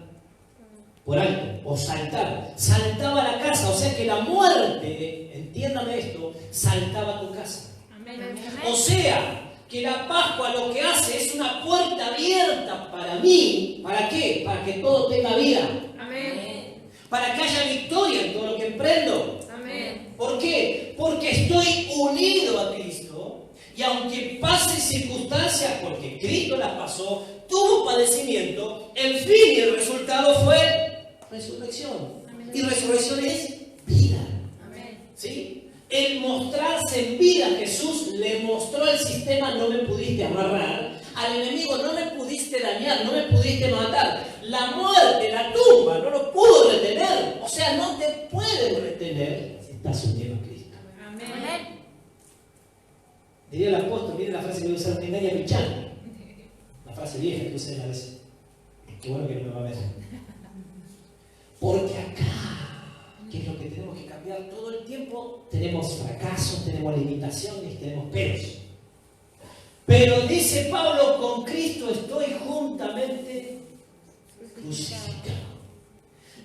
por alto o saltar. Saltaba a la casa, o sea que la muerte, entiéndame esto, saltaba a tu casa. Amén. O sea que la Pascua lo que hace es una puerta abierta para mí. ¿Para qué? Para que todo tenga vida. Amén. Para que haya victoria en todo lo que emprendo. Amén. ¿Por qué? Porque estoy unido a Cristo. Y aunque pase circunstancias, porque Cristo las pasó, tuvo padecimiento, el fin y el resultado fue resurrección. Amén. Y resurrección es vida. Amén. ¿Sí? El mostrarse en vida, Jesús le mostró al sistema: no me pudiste amarrar, al enemigo no me pudiste dañar, no me pudiste matar. La muerte, la tumba, no lo pudo retener. O sea, no te pueden retener si estás unido a Cristo. Amén. Diría el apóstol, miren la frase que voy a usar: engaña pichán. La frase vieja que usé una vez. Qué bueno que no me va a ver. Porque acá, que es lo que tenemos que cambiar todo el tiempo, tenemos fracasos, tenemos limitaciones, tenemos peros. Pero dice Pablo: con Cristo estoy juntamente crucificado.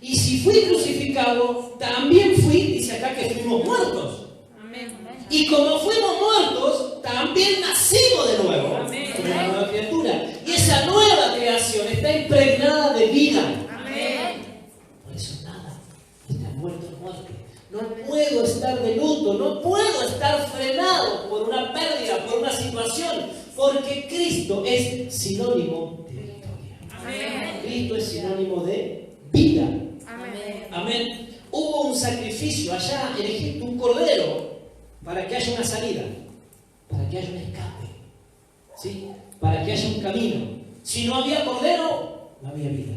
Y si fui crucificado, también dice acá, que fuimos muertos. Amén. Y como fuimos muertos, también nacimos de nuevo. Amén. Como una nueva criatura. Y esa nueva creación está impregnada de vida. Amén. Por eso nada está muerto en muerte. No puedo estar de luto, no puedo estar frenado por una pérdida, por una situación, porque Cristo es sinónimo de victoria. Amén. Cristo es sinónimo de vida. Amén. Amén. Hubo un sacrificio allá en Egipto, un cordero, para que haya una salida, para que haya un escape, ¿sí? Para que haya un camino. Si no había cordero, no había vida.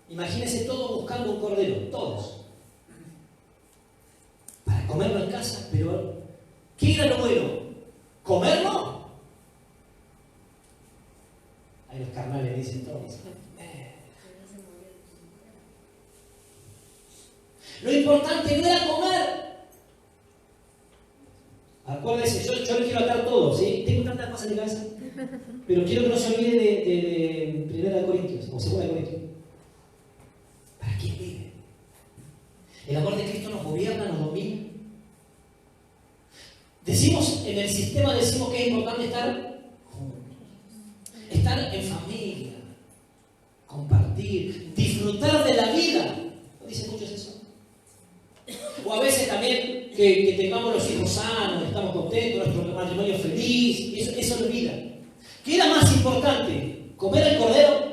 Imagínense todos buscando un cordero, todos, para comerlo en casa. Pero ¿qué era lo bueno? ¿Comerlo? Ahí los carnales dicen todos. Lo importante no era comer. Acuérdense, yo le quiero atar todo, ¿sí? Tengo tantas cosas en mi cabeza, pero quiero que no se olvide de 1 Corintios o 2 Corintios. ¿Para quién vive? El amor de Cristo nos gobierna, nos domina. Decimos, en el sistema decimos que es importante estar juntos, estar en familia, compartir, disfrutar de la vida. ¿No dicen muchos eso? O a veces también que tengamos los hijos sanos, estamos contentos, nuestro matrimonio feliz, eso no es vida. ¿Qué era más importante? ¿Comer el cordero?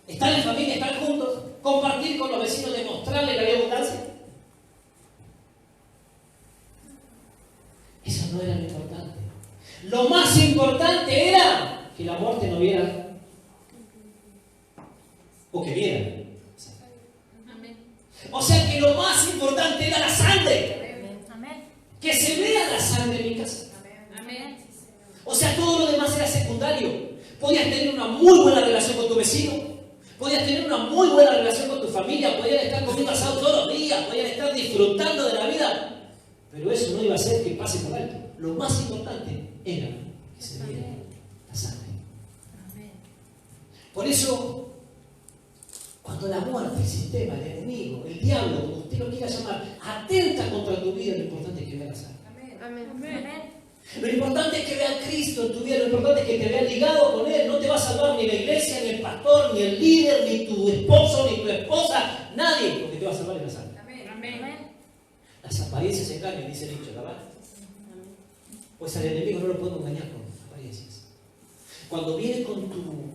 ¿Estar en familia, estar juntos? ¿Compartir con los vecinos, demostrarles que había abundancia? Eso no era lo importante. Lo más importante era que la muerte no viera, o que viera. Amén. O sea que lo más importante era la sangre. Amén. Que se vea la sangre en mi casa. Amén. O sea, todo lo demás era secundario. Podías tener una muy buena relación con tu vecino, podías tener una muy buena relación con tu familia, podías estar comiendo asado todos los días, podías estar disfrutando de la vida, pero eso no iba a hacer que pase por alto. Lo más importante era que se viera la sangre. Por eso, cuando la muerte, el sistema, el enemigo, el diablo, como usted lo quiera llamar, atenta contra tu vida, lo importante es que vea la sangre. Amén. Lo importante es que vea a Cristo en tu vida, lo importante es que te vea ligado con Él. No te va a salvar ni la iglesia, ni el pastor, ni el líder, ni tu esposo, ni tu esposa, nadie, porque te va a salvar en la sangre. Amén. Las apariencias engañan, dice el dicho, ¿verdad? Pues al enemigo no lo podemos engañar con apariencias. Cuando viene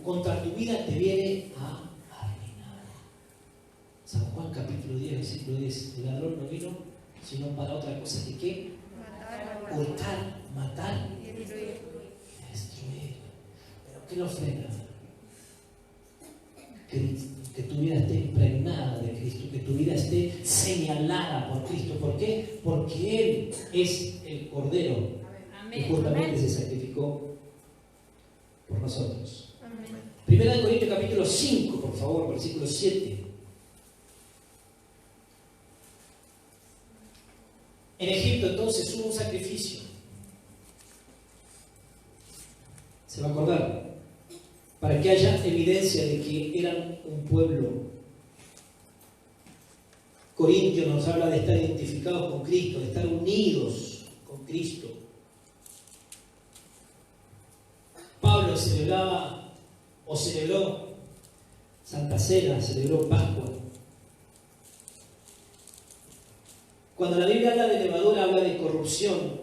contra tu vida, te viene a arruinar. San Juan capítulo 10, versículo 10. El ladrón no vino sino para otra cosa que ¿qué? Hurtar, matar y destruir. ¿Pero qué lo frena? Que tu vida esté impregnada de Cristo, que tu vida esté señalada por Cristo. ¿Por qué? Porque Él es el Cordero que justamente se sacrificó por nosotros. Primera de Corintios capítulo 5, por favor, versículo 7. En Egipto entonces hubo un sacrificio. Se va a acordar. Para que haya evidencia de que eran un pueblo. Corintios nos habla de estar identificados con Cristo, de estar unidos con Cristo. Pablo celebraba o celebró Santa Cena, celebró Pascua. Cuando la Biblia habla de levadura, habla de corrupción,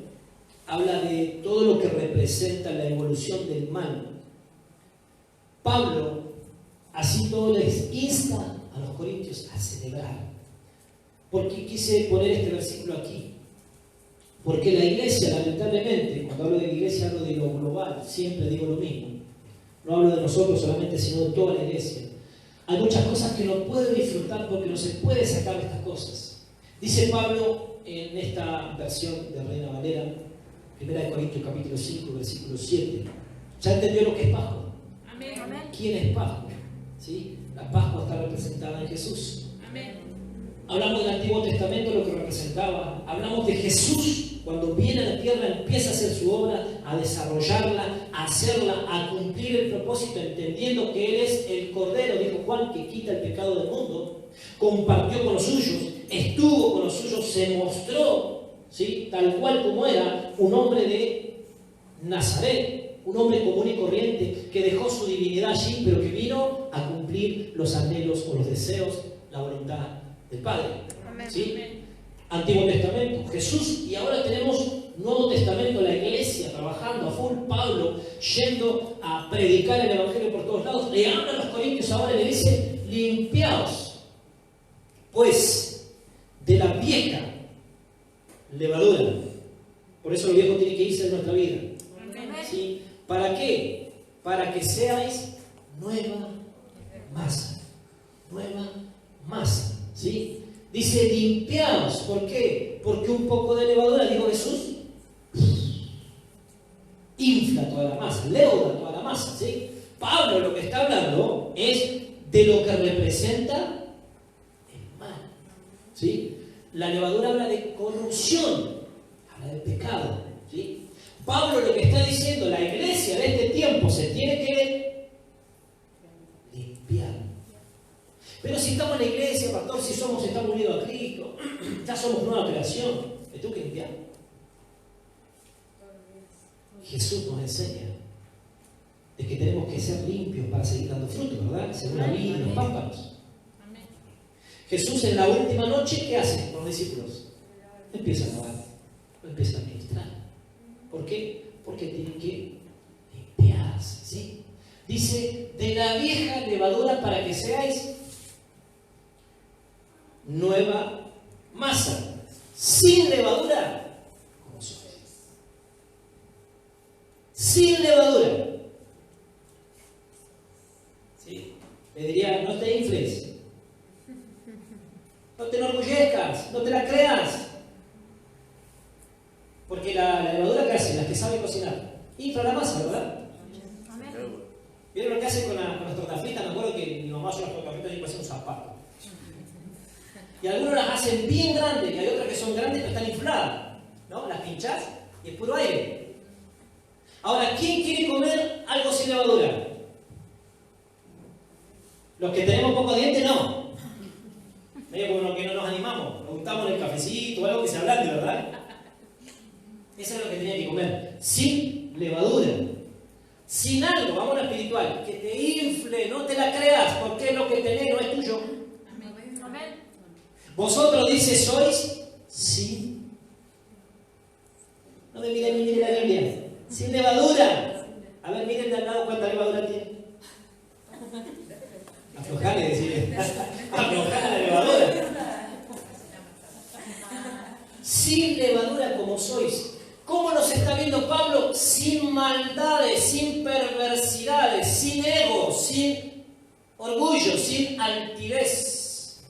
habla de todo lo que representa la evolución del mal. Pablo, así todo les insta a los corintios a celebrar. ¿Por qué quise poner este versículo aquí? Porque la iglesia, lamentablemente, cuando hablo de la iglesia hablo de lo global, siempre digo lo mismo. No hablo de nosotros solamente, sino de toda la iglesia. Hay muchas cosas que no puedo disfrutar porque no se puede sacar de estas cosas. Dice Pablo en esta versión de Reina Valera, 1 Corintios capítulo 5, versículo 7. ¿Ya entendió lo que es Pascua? Amén. Amén. ¿Quién es Pascua? ¿Sí? La Pascua está representada en Jesús. Amén. Hablamos del Antiguo Testamento, lo que representaba. Hablamos de Jesús, cuando viene a la tierra, empieza a hacer su obra, a desarrollarla, a hacerla, a cumplir el propósito, entendiendo que Él es el Cordero, dijo Juan, que quita el pecado del mundo. Compartió con los suyos, estuvo con los suyos, se mostró, ¿sí?, tal cual como era, un hombre de Nazaret, un hombre común y corriente, que dejó su divinidad allí, pero que vino a cumplir los anhelos o los deseos, la voluntad del Padre. Amén. ¿Sí? Amén. Antiguo Testamento, Jesús, y ahora tenemos Nuevo Testamento, la iglesia trabajando a full, Pablo yendo a predicar el Evangelio por todos lados. Le habla a los corintios ahora y le dice: limpiaos, pues, de la vieja levadura. Por eso lo viejo tiene que irse de nuestra vida. ¿Sí? ¿Para qué? Para que seáis nueva masa. Nueva masa. ¿Sí? Dice limpiaos. ¿Por qué? Porque un poco de levadura, dijo Jesús, infla toda la masa, leuda toda la masa. ¿Sí? Pablo lo que está hablando es de lo que representa el mal. ¿Sí? La levadura habla de corrupción, habla del pecado. ¿Sí? Pablo lo que está diciendo, la iglesia de este tiempo se tiene que limpiar. Pero si estamos en la iglesia, pastor, si estamos unidos a Cristo, ya somos nueva creación, ¿me tengo que limpiar? Jesús nos enseña de que tenemos que ser limpios para seguir dando fruto, ¿verdad? Según la vida y los pámpanos. Jesús en la última noche, ¿qué hace con los discípulos? Empieza a lavar, empieza a ministrar. ¿Por qué? Porque tienen que limpiarse, ¿sí? Dice, de la vieja levadura para que seáis nueva masa, sin levadura, como sois. Sin levadura. ¿Sí? Le diría, no te infles, no te enorgullezcas, no te la creas. Porque la levadura que hace, las que saben cocinar, infla la masa, ¿verdad? ¿Vieron lo que hace con las tortas fritas? Me acuerdo que mi mamá hace las tortas fritas y parecen un zapato. Y algunos las hacen bien grandes, y hay otras que son grandes pero están infladas, ¿no? Las pinchás y es puro aire. Ahora, ¿quién quiere comer algo sin levadura? Los que tenemos pocos dientes, no. Medio como los que no nos animamos, nos gustamos el cafecito o algo que se ablande, ¿verdad? Eso es lo que tenía que comer, sin levadura. Sin algo, vamos a lo espiritual, que te infle, no te la creas, porque lo que tenés no es tuyo. Amén. Vosotros, dice, sois sin. No me miren ni miren la Biblia. Sin levadura. A ver, miren de al lado cuánta levadura tiene. Aflojale, decirle. Aflojale la levadura. Sin levadura como sois. ¿Cómo nos está viendo Pablo? Sin maldades, sin perversidades, sin ego, sin orgullo, sin altivez.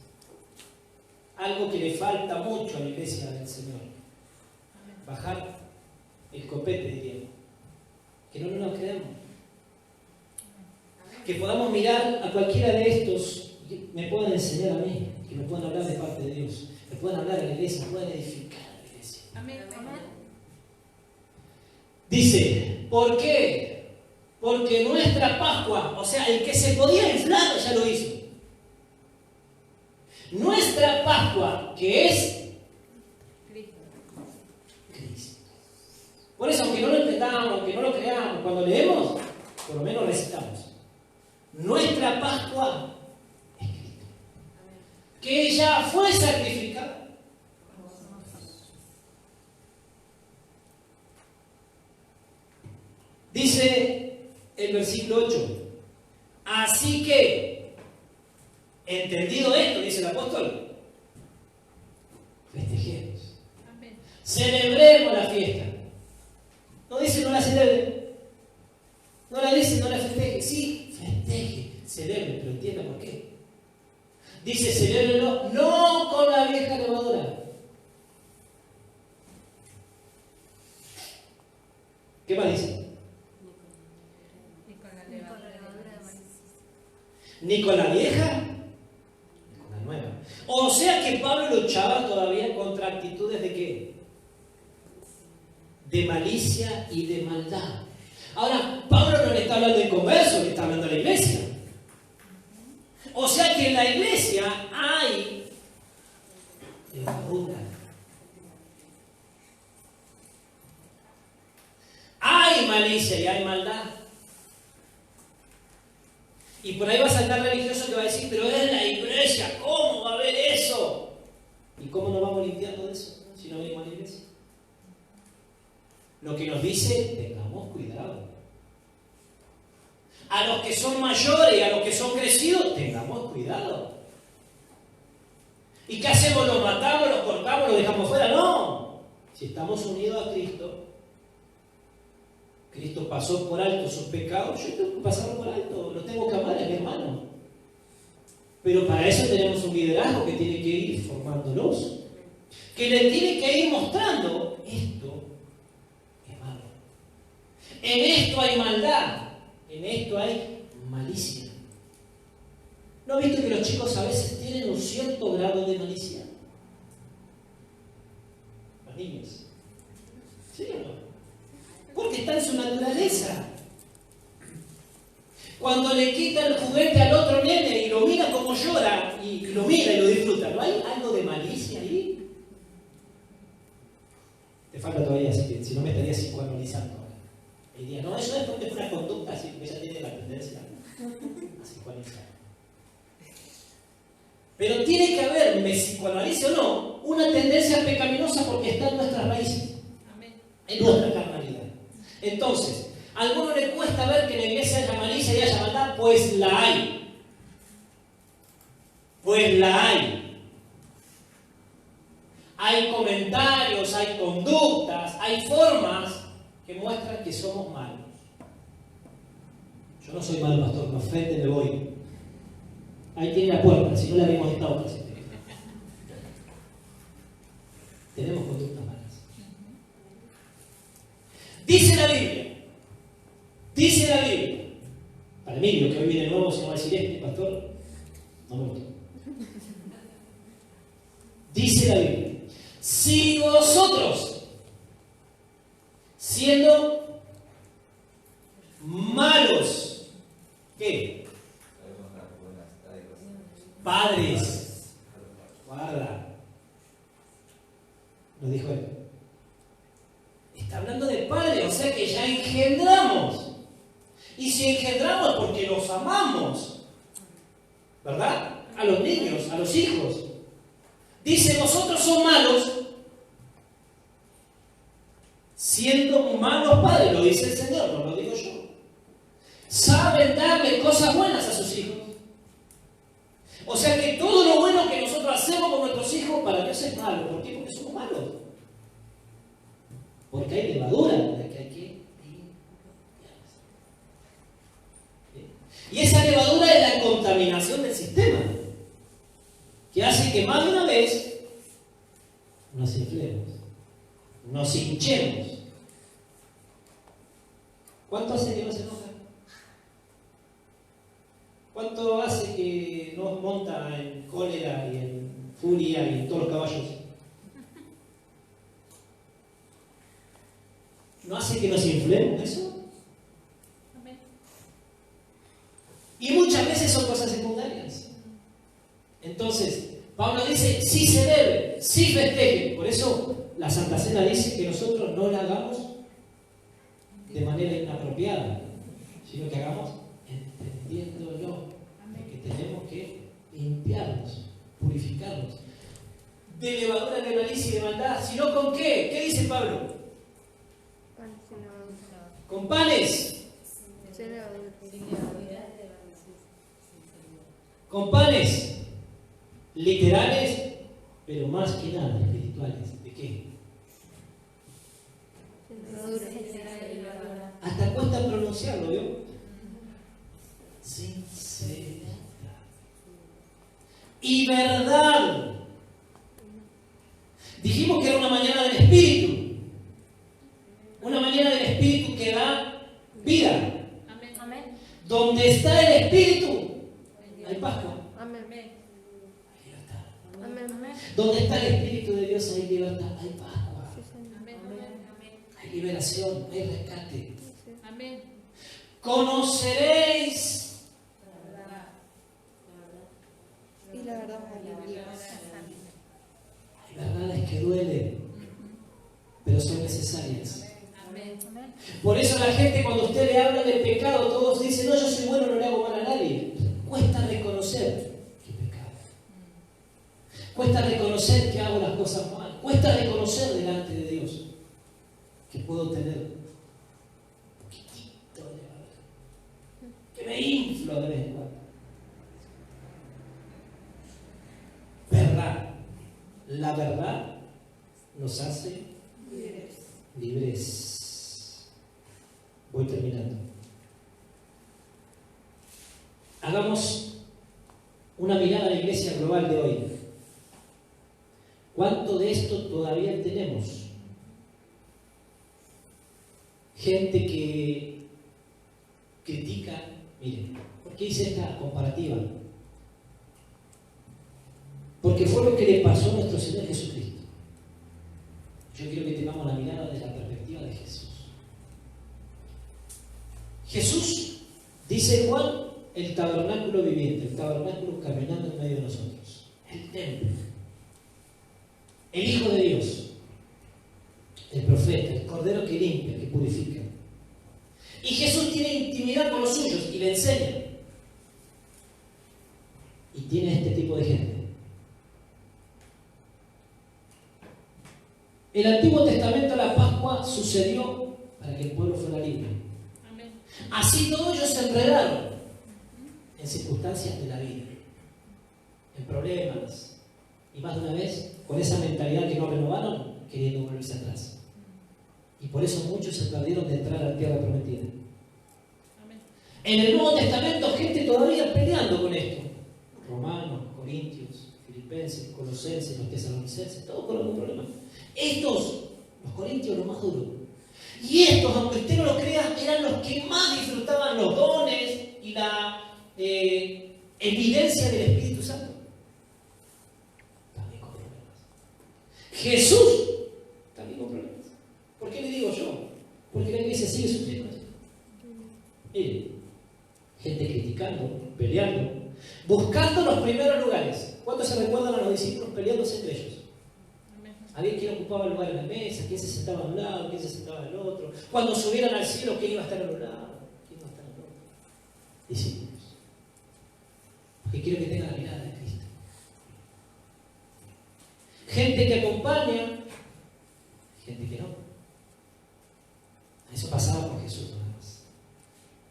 Algo que le falta mucho a la iglesia del Señor. Bajar el copete, diría. Que no nos creamos. Que podamos mirar a cualquiera de estos que me puedan enseñar a mí, que me puedan hablar de parte de Dios, que puedan hablar a la iglesia, puedan edificar a la iglesia. Amén. Dice, ¿por qué? Porque nuestra Pascua, o sea, el que se podía inflar ya lo hizo. Nuestra Pascua, que es Cristo. Por eso, aunque no lo entendamos, aunque no lo creamos, cuando leemos, por lo menos recitamos. Nuestra Pascua es Cristo. Que ya fue sacrificada. Dice el versículo 8. Así que, entendido esto, dice el apóstol, festejemos. Celebremos la fiesta. No dice no la celebre. No la dice no la festeje. Sí, festeje, celebre, pero entienda por qué. Dice celébrelo no con la vieja levadura. ¿Qué más dice? Ni con la vieja, ni con la nueva. O sea que Pablo luchaba todavía contra actitudes de ¿qué? De malicia y de maldad. Ahora, Pablo no le está hablando de converso, le está hablando de la iglesia. O sea que en la iglesia hay levadura. Hay malicia y hay maldad. Y por ahí va a saltar religioso que va a decir, pero es la iglesia, ¿cómo va a haber eso? ¿Y cómo nos vamos limpiando de eso si no venimos a la iglesia? Lo que nos dice, tengamos cuidado. A los que son mayores y a los que son crecidos, tengamos cuidado. ¿Y qué hacemos? ¿Los matamos, los cortamos, los dejamos fuera? No. Si estamos unidos a Cristo, Cristo pasó por alto sus pecados, yo tengo que pasarlo por alto, lo tengo que amar a mi hermano. Pero para eso tenemos un liderazgo que tiene que ir formándolos, que le tiene que ir mostrando, esto es malo. En esto hay maldad, en esto hay malicia. ¿No has visto que los chicos a veces tienen un cierto grado de malicia? Los niños. ¿Sí o no? Porque está en su naturaleza. Cuando le quita el juguete al otro nene y lo mira como llora, y lo mira y lo disfruta, ¿no hay algo de malicia ahí? Te falta todavía, así que si no me estaría psicoanalizando ahora. Y diría, no, eso es porque es una conducta así, porque ella tiene la tendencia a psicoanalizar. Pero tiene que haber, me psicoanalice o no, una tendencia pecaminosa porque está en nuestras raíces, en nuestra carnalidad. Entonces, ¿a alguno le cuesta ver que en la iglesia haya malicia y haya maldad? Pues la hay. Pues la hay. Hay comentarios, hay conductas, hay formas que muestran que somos malos. Yo no soy malo, pastor, no frente me voy. Ahí tiene la puerta, si no la habíamos estado presente. Tenemos conductas malas. Dice la Biblia, para Emilio, que hoy viene nuevo, se va a decir este, pastor, no me gustó. Dice la Biblia, si vosotros, siendo malos, ¿qué? Padres, guarda, lo dijo él. Está hablando de padres, o sea que ya engendramos. Y si engendramos es porque los amamos, ¿verdad? A los niños, a los hijos. Dice, vosotros son malos, siendo malos padres, lo dice el Señor, no lo digo yo. Saben darle cosas buenas a sus hijos. O sea que todo lo bueno que nosotros hacemos con nuestros hijos, para Dios es malo. ¿Por qué? Porque somos malos. Porque hay levadura de que hay que limpiarlas. Y esa levadura es la contaminación del sistema, que hace que más de una vez nos inflemos, nos hinchemos. ¿Cuánto hace que no se enoja? ¿Cuánto hace que nos monta en cólera y en furia y en todos los caballos? ¿no hace que nos influemos eso? Amén. Y muchas veces son cosas secundarias. Entonces, Pablo dice, sí se debe, sí festeje. Por eso la Santa Cena dice que nosotros no la hagamos de manera inapropiada, sino que hagamos entendiéndolo, de que tenemos que limpiarnos, purificarnos. De levadura, de malicia y de maldad, sino con qué. ¿Qué dice Pablo? Con panes. Con panes literales, pero más que nada espirituales. ¿De qué? Hasta cuesta pronunciarlo, ¿vio? Sinceridad y verdad. Dijimos que era una mañana del Espíritu. Una mañana del Espíritu que da vida. Amén. Amén. Donde está el Espíritu, hay Pascua. Amén. Hay libertad. Amén. Donde está el Espíritu de Dios, hay libertad, hay Pascua. Amén. Hay liberación, hay rescate. Amén. Conoceréis. Y la verdad Hay verdades que duelen, pero son necesarias. Amén. Por eso la gente, cuando usted le habla del pecado, todos dicen, no, yo soy bueno, no le hago mal a nadie. Cuesta reconocer que pecado. Cuesta reconocer que hago las cosas mal. Cuesta reconocer delante de Dios que puedo tener un poquitito de verdad, que me inflo de vez en cuando. Verdad. La verdad nos hace libres. Voy terminando. Hagamos una mirada a la iglesia global de hoy. ¿Cuánto de esto todavía tenemos? Gente que critica. Miren, ¿por qué hice esta comparativa? Porque fue lo que le pasó a nuestro Señor Jesucristo. Yo quiero que tengamos la mirada desde la perspectiva de Jesús. Jesús, dice Juan, el tabernáculo viviente, el tabernáculo caminando en medio de nosotros, el templo, el Hijo de Dios, el profeta, el Cordero que limpia, que purifica. Y Jesús tiene intimidad con los suyos y le enseña. Y tiene este tipo de gente. El Antiguo Testamento, la Pascua, sucedió para que el pueblo fuera libre. Amén. Así todos ellos se enredaron en circunstancias de la vida, en problemas, y más de una vez, con esa mentalidad que no renovaron, queriendo volverse atrás. Y por eso muchos se perdieron de entrar a la tierra prometida. Amén. En el Nuevo Testamento, gente todavía peleando con esto. Romanos, Corintios, Filipenses, Colosenses, los Tesalonicenses, todos con algún problema. Estos, los corintios, los más duros. Y estos, aunque usted no lo crea, eran los que más disfrutaban los dones y la evidencia del Espíritu Santo. También con problemas. Jesús también con problemas. ¿Por qué le digo yo? Porque la iglesia sigue sufriendo esto. Miren, gente criticando, peleando, buscando los primeros lugares. ¿Cuántos se recuerdan a los discípulos peleándose entre ellos? Había quien ocupaba el lugar en la mesa, quién se sentaba a un lado, quién se sentaba al otro. Cuando subieran al cielo, quién iba a estar a un lado, quién iba a estar al otro. Discípulos. Porque quiero que tengan la mirada de Cristo. Gente que acompaña, gente que no. Eso pasaba con Jesús nada más.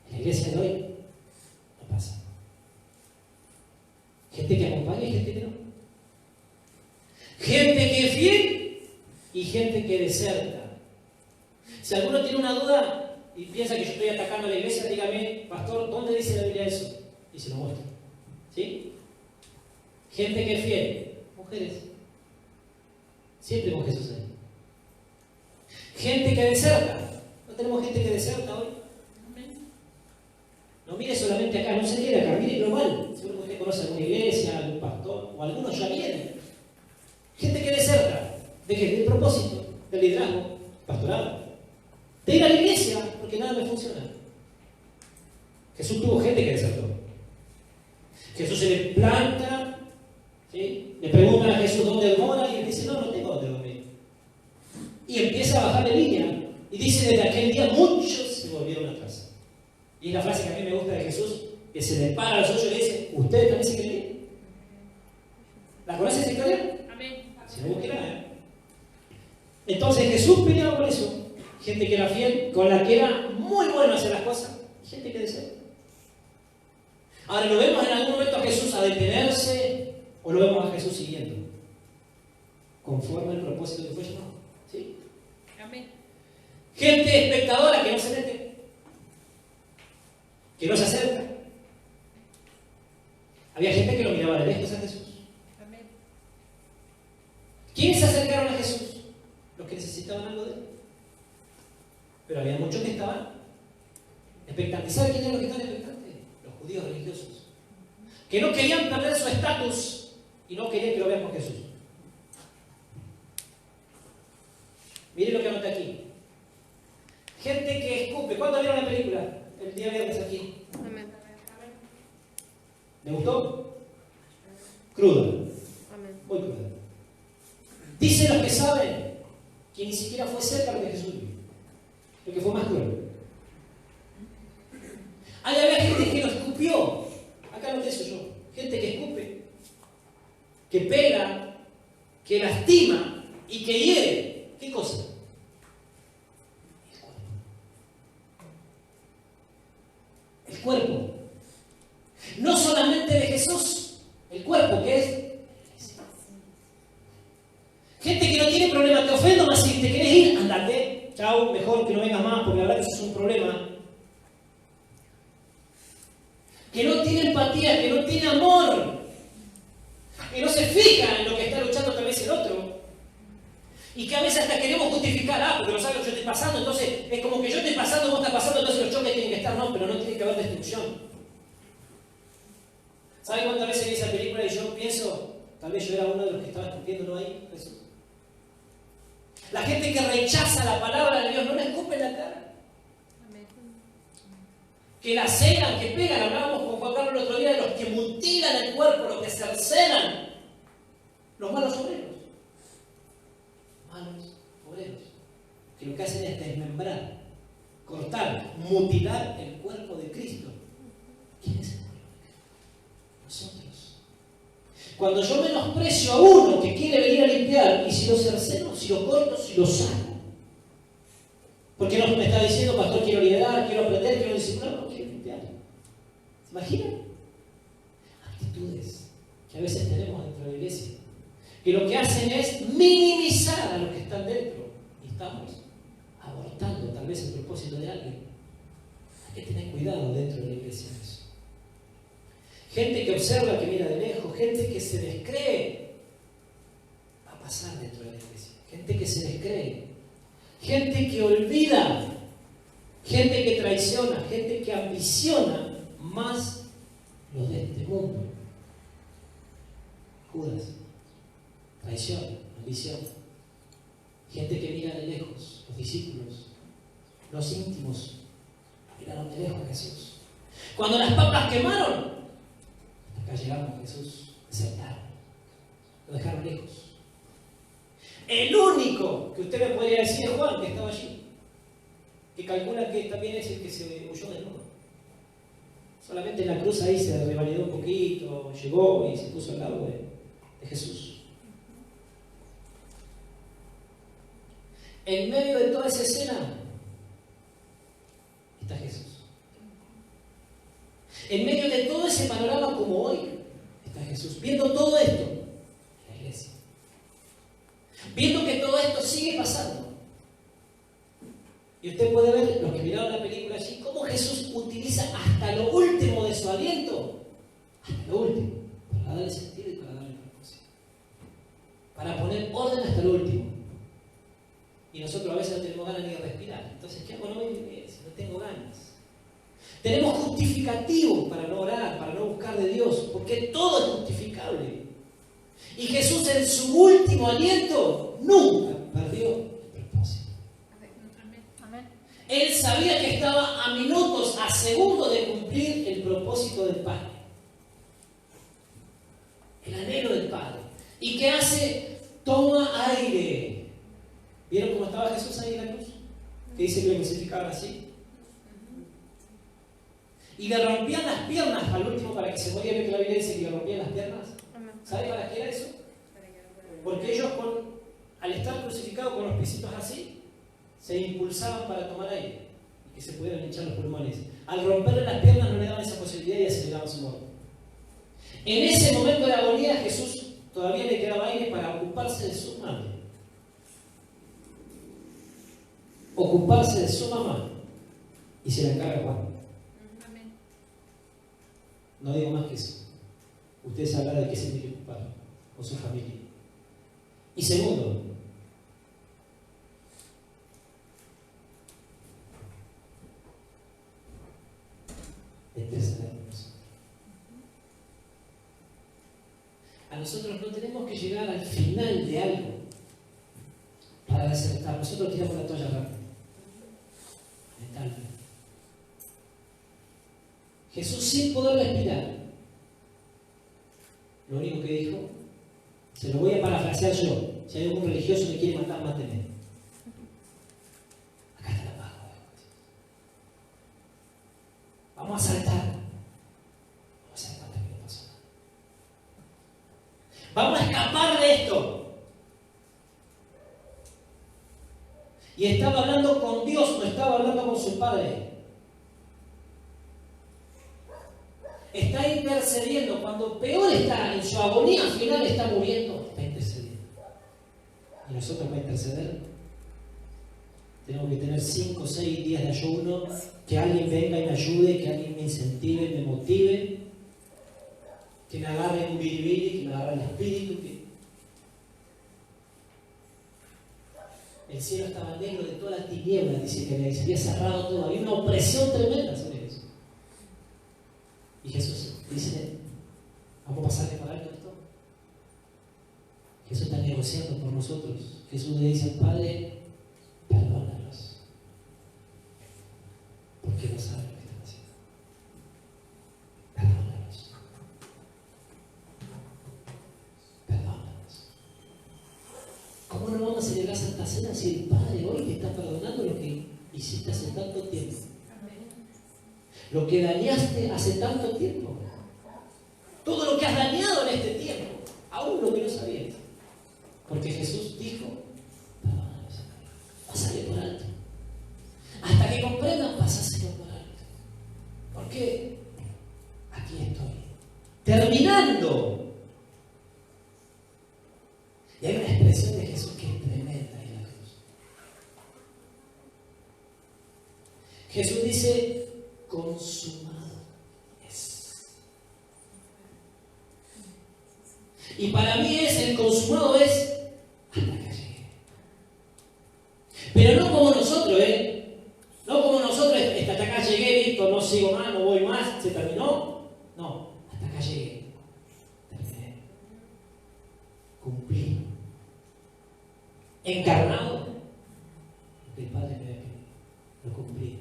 En la iglesia de hoy no pasa. Gente que acompaña y gente que no. Gente que es fiel y gente que deserta. Si alguno tiene una duda y piensa que yo estoy atacando a la iglesia, dígame, pastor, ¿dónde dice la Biblia eso? Y se lo muestro. ¿Sí? Gente que es fiel. Mujeres. Siempre con Jesús ahí. Gente que deserta. ¿No tenemos gente que deserta hoy? No mire solamente acá, no se quede acá, mire global. Seguro que usted conoce alguna iglesia, algún pastor, o algunos ya vienen. Gente que deserta. ¿De qué? Del propósito, del liderazgo, pastorado. de ir a la iglesia porque nada me funciona. Jesús tuvo gente que desertó. Jesús se le planta, ¿sí? Le preguntan a Jesús dónde mora y él dice, no tengo dónde dormir. Y empieza a bajar de línea y dice, desde aquel día muchos se volvieron atrás. Y es la frase que a mí me gusta de Jesús, que se le para a los ojos y le dice, ¿ustedes también se quieren ir? ¿La conocen esa historia? Amén. Si no, búsquela, Entonces Jesús peleaba por eso. Gente que era fiel, con la que era muy bueno hacer las cosas, y gente que desea. Ahora, ¿lo vemos en algún momento a Jesús a detenerse o lo vemos a Jesús siguiendo? Conforme al propósito que fue llamado. ¿Sí? Amén. Gente espectadora que no se mete, que no se acerca. Había gente que lo miraba de lejos a Jesús. Amén. ¿Quiénes se acercaron a Jesús? Los que necesitaban algo de él. Pero había muchos que estaban expectantes. ¿Saben quiénes eran los que estaban expectantes? Los judíos religiosos. Que no querían perder su estatus y no querían que lo vean con Jesús. Miren lo que anoté aquí. Gente que escupe. ¿Cuándo vieron la película? El día viernes aquí. Amén. ¿Le gustó? Cruda. Amén. Muy cruda. Dicen los que saben que ni siquiera fue cerca lo que Jesús vio. Lo que fue más cruel. Ahí había gente que lo escupió. Acá lo pienso yo. Gente que escupe, que pega, que lastima y que hiere. ¿Qué cosa? El cuerpo. No solamente de Jesús, el cuerpo que es. Gente que no tiene problema, te ofendo más si te quieres ir, andate, chao, mejor que no vengas más porque la verdad que eso es un problema. Que no tiene empatía, que no tiene amor, que no se fija en lo que está luchando tal vez el otro. Y que a veces hasta queremos justificar, porque no sabes lo que yo estoy pasando, entonces es como que yo estoy pasando, vos estás pasando, entonces los choques tienen que estar, no, pero no tiene que haber destrucción. ¿Saben cuántas veces vi esa película y yo pienso, tal vez yo era uno de los que estaba escupiéndolo ahí? Jesús. La gente que rechaza la palabra de Dios no le escupe en la cara. Amén. Que la cegan, que pegan. Hablábamos con Juan Carlos el otro día de los que mutilan el cuerpo, los que cercenan. Los malos obreros. Malos obreros. Que lo que hacen es desmembrar, cortar, mutilar el cuerpo de Cristo. ¿Quién es el cuerpo de Cristo? Nosotros. Cuando yo menosprecio a uno que quiere venir a limpiar, y si lo cerceno, si lo corto, si lo saco. Porque no me está diciendo, pastor, quiero liderar, quiero aprender, quiero disciplinar, no quiero limpiar. ¿Se imaginan? Actitudes que a veces tenemos dentro de la iglesia, que lo que hacen es minimizar a los que están dentro. Y estamos abortando tal vez el propósito de alguien. Hay que tener cuidado dentro de la iglesia. Gente que observa, que mira de lejos, gente que se descree, va a pasar dentro de la iglesia. Gente que se descree, gente que olvida, gente que traiciona, gente que ambiciona más lo de este mundo. Judas, traición, ambición. Gente que mira de lejos, los discípulos, los íntimos, miraron de lejos a Jesús. Cuando las papas quemaron, acá llegamos a Jesús, desertaron, lo dejaron lejos. El único que usted me podría decir es Juan, que estaba allí, que calcula que también es el que se huyó desnudo. Solamente en la cruz ahí se revalidó un poquito, llegó y se puso al lado de Jesús. En medio de toda esa escena está Jesús. En medio de todo ese panorama como hoy está Jesús, viendo todo esto en la iglesia, viendo que todo esto sigue pasando. Y usted puede ver, los que miraron la película allí, cómo Jesús utiliza hasta lo último de su aliento, hasta lo último, para darle sentido y para darle propósito, para poner orden hasta lo último. Y nosotros a veces no tenemos ganas ni de respirar. Entonces, ¿qué hago hoy si no tengo ganas? Tenemos justificativos para no orar, para no buscar de Dios, porque todo es justificable. Y Jesús en su último aliento nunca perdió el propósito. Amén. sabía que estaba a minutos, a segundos de cumplir el propósito del Padre. El anhelo del Padre. ¿Y qué hace? Toma aire. ¿Vieron cómo estaba Jesús ahí en la cruz? Que dice que lo crucificaban así. Y le rompían las piernas al último para que se moría. ¿Ve que la Biblia dice que le rompían las piernas? ¿Sabe para qué era eso? Porque ellos, al estar crucificados con los piecitos así, se impulsaban para tomar aire y que se pudieran hinchar los pulmones. Al romperle las piernas no le daban esa posibilidad y aceleraban su muerte. En ese momento de agonía, Jesús todavía le quedaba aire para ocuparse de su madre, ocuparse de su mamá, y se la encarga Juan. Amén. No digo más que eso. Usted sabrá de qué se tiene que ocupar con su familia. Y segundo, intercedernos. A nosotros no tenemos que llegar al final de algo para desertar. Nosotros tiramos la toalla rápido. Mental. Jesús, sin poder respirar, lo único que dijo, se lo voy a parafrasear yo. Si hay algún religioso que quiere matar, máteme. Acá está la paz. Vamos a saltar. Vamos a saltar también, no pasa nada. Vamos a escapar de esto. Y estaba hablando con Dios, no estaba hablando con su Padre. Está intercediendo. Cuando peor está, en su agonía final está muriendo, está intercediendo. Y nosotros para interceder tenemos que tener 5 o 6 días de ayuno, que alguien venga y me ayude, que alguien me incentive, me motive, que me agarre un biribiri, que me agarre el espíritu. El cielo estaba negro de todas las tinieblas, dice que se había cerrado todo, había una opresión tremenda sobre eso. Y Jesús dice, ¿vamos a pasarle por alto esto? Jesús está negociando por nosotros. Jesús le dice al Padre, perdónalos, porque no saben lo que están haciendo. Perdónalos. Perdónalos. ¿Cómo no vamos a celebrar Santa Cena si el Padre hoy te está perdonando lo que hiciste hace tanto tiempo? Lo que dañaste hace tanto tiempo. Todo lo que has dañado en este tiempo. Aún lo que no sabías. Porque Jesús dijo, pásale por alto. Hasta que comprendan, pásaselo por alto. ¿Por qué? Aquí estoy. Terminando. Y hay una expresión de Jesús que es tremenda en la cruz. Jesús dice, consumado es. Y para mí el consumado es hasta que llegue. Pero no como nosotros, no como nosotros, hasta acá llegué, listo, no sigo más, no voy más, se terminó. No, hasta acá llegué. Terminé. Cumplí. Encarnado. Lo que el Padre me pedido. Lo cumplí.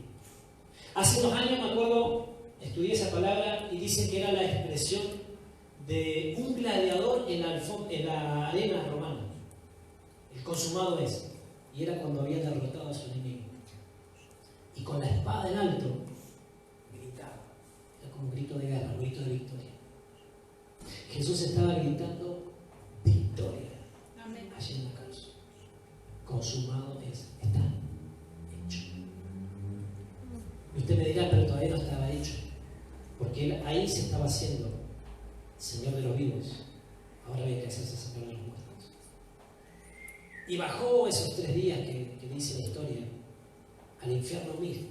Hace unos años, me acuerdo, estudié esa palabra y dice que era la expresión de un gladiador en la arena romana. El consumado es. Y era cuando había derrotado a su enemigo. Y con la espada en alto, gritaba. Era como un grito de guerra, un grito de victoria. Jesús estaba gritando victoria. Amén. Allí en la cruz. Consumado es. Está hecho. Usted me dirá, pero todavía no estaba hecho. Porque él ahí se estaba haciendo Señor de los vivos. Ahora había que hacerse Señor de los muertos. Y bajó esos 3 días que dice la historia al infierno mismo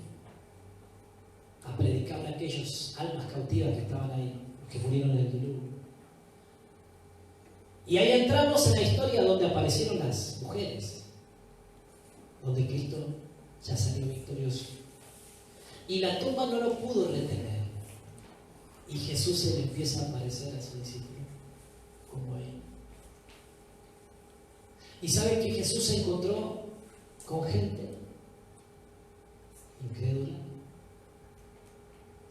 a predicarle a aquellos almas cautivas que estaban ahí, los que murieron en el diluvio. Y ahí entramos en la historia donde aparecieron las mujeres, donde Cristo ya salió victorioso. Y la tumba no lo pudo retener. Y Jesús se le empieza a aparecer a su discípulo como él. Y saben que Jesús se encontró con gente incrédula,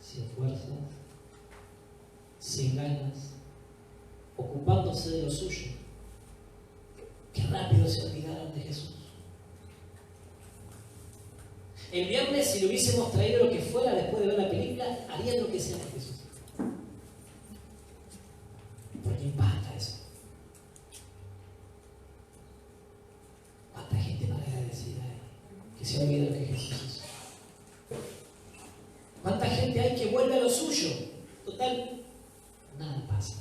sin fuerzas, sin ganas, ocupándose de lo suyo. Qué rápido se olvidaron de Jesús. El viernes, si le hubiésemos traído lo que fuera después de ver la película, harían lo que sea de Jesús. Porque impacta eso. ¿Cuánta gente malagradecida hay que se olvida lo que Jesús hizo? ¿Cuánta gente hay que vuelve a lo suyo? Total, nada pasa.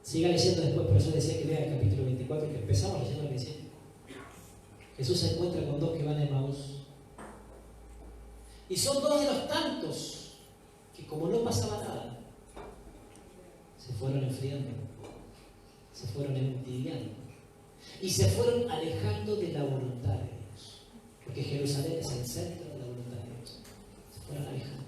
Siga leyendo después, por eso decía que lea el capítulo 24, que empezamos leyendo al principio. Jesús se encuentra con dos que van a Emaús. Y son dos de los tantos que, como no pasaba nada, se fueron enfriando, se fueron entibiando y se fueron alejando de la voluntad de Dios. Porque Jerusalén es el centro de la voluntad de Dios. Se fueron alejando.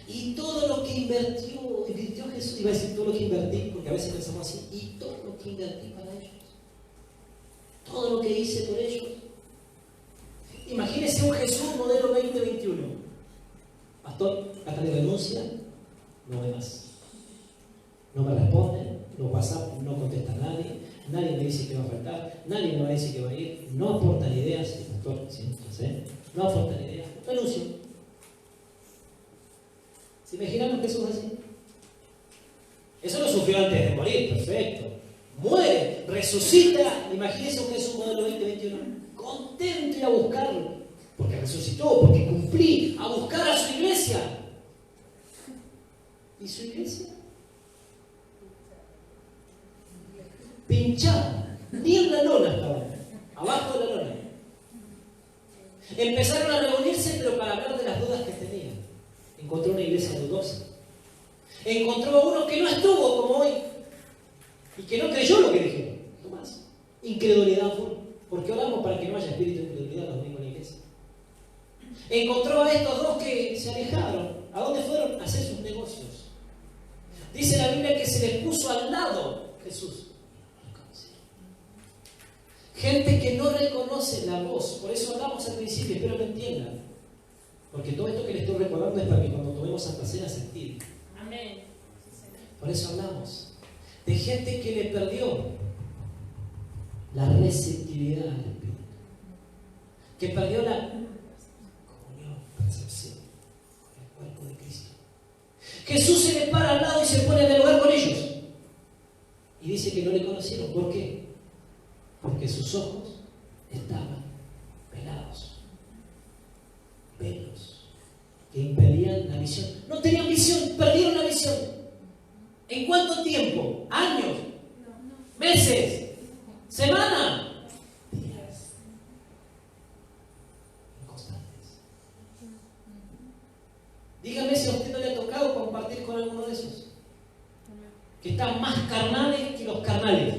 Y todo lo que invirtió Jesús, iba a decir todo lo que invertí, porque a veces pensamos así, y todo lo que invertí para ellos, todo lo que hice por ellos. Imagínese un Jesús modelo 2021. Pastor, hasta le renuncia, no ve más. No me responde, no pasa, no contesta a nadie, nadie me dice que va a faltar, nadie me va a decir que va a ir, no aportan ideas, pastor, no aportan ideas, renuncio. ¿Se imaginan Jesús así? Eso lo sufrió antes de morir, perfecto. Muere, resucita. Imagínense un Jesús modelo 2021, contento de ir a buscarlo, porque resucitó, porque cumplí, a buscar a su iglesia. ¿Y su iglesia? Pinchada, ni en la lona estaba, abajo de la lona. Empezaron a reunirse, pero para hablar de las dudas que tenían. Encontró una iglesia dudosa. Encontró a uno que no estuvo como hoy y que no creyó lo que dijeron. No más. Incredulidad full. Porque oramos para que no haya espíritu de incredulidad los domingos en la iglesia. Encontró a estos dos que se alejaron. ¿A dónde fueron? A hacer sus negocios. Dice la Biblia que se les puso al lado Jesús. Gente que no reconoce la voz. Por eso hablamos al principio, espero que entiendan. Porque todo esto que les estoy recordando es para que cuando tomemos Santa Cena sentir. Amén. Por eso hablamos de gente que le perdió la receptividad al Espíritu, que perdió la comunión, percepción con el cuerpo de Cristo. Jesús se le para al lado y se pone a dialogar con ellos y dice que no le conocieron. ¿Por qué? Porque sus ojos estaban pelados, pelos que impedían la visión. No tenían visión, perdieron la visión. ¿En cuánto tiempo? ¿Años? ¿Meses? ¿Semanas? Días. Inconstantes. Dígame si a usted no le ha tocado compartir con alguno de esos que están más carnales que los carnales,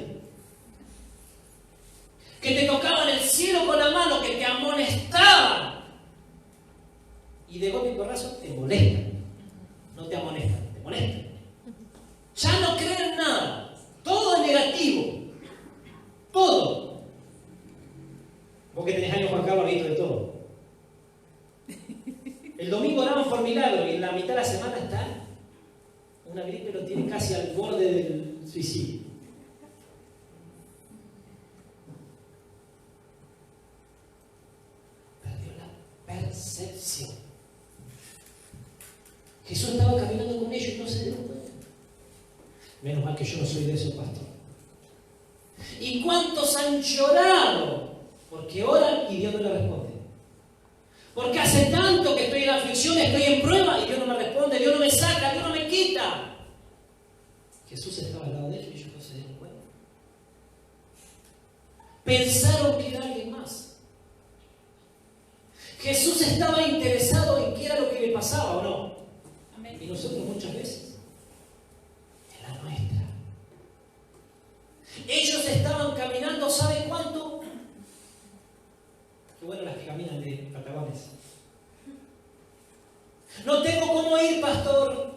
que te tocaban el cielo con la mano, que te amonestaban y de golpe y porrazo te molestan. No te amonestan, te molestan. Ya no creen nada, todo es negativo, todo. Vos que tenés años, Juan Carlos, has visto de todo. El domingo oraban por milagro y en la mitad de la semana está una gripe, lo tiene casi al borde del suicidio. Perdió la percepción. Jesús estaba caminando con ellos y no se dio cuenta. Menos mal que yo no soy de esos pastores. ¿Y cuántos han llorado? Porque oran y Dios no le responde. Porque hace tanto que estoy en aflicción, estoy en prueba y Dios no me responde, Dios no me saca, Dios no me quita. Jesús estaba al lado de ellos y ellos no se dieron cuenta. Pensaron que era alguien más. Jesús estaba interesado en qué era lo que le pasaba o no. Amén. Y nosotros muchas veces en la nuestra. Ellos estaban caminando, ¿sabe cuánto? Qué bueno las que caminan de Patagones. No tengo cómo ir, pastor.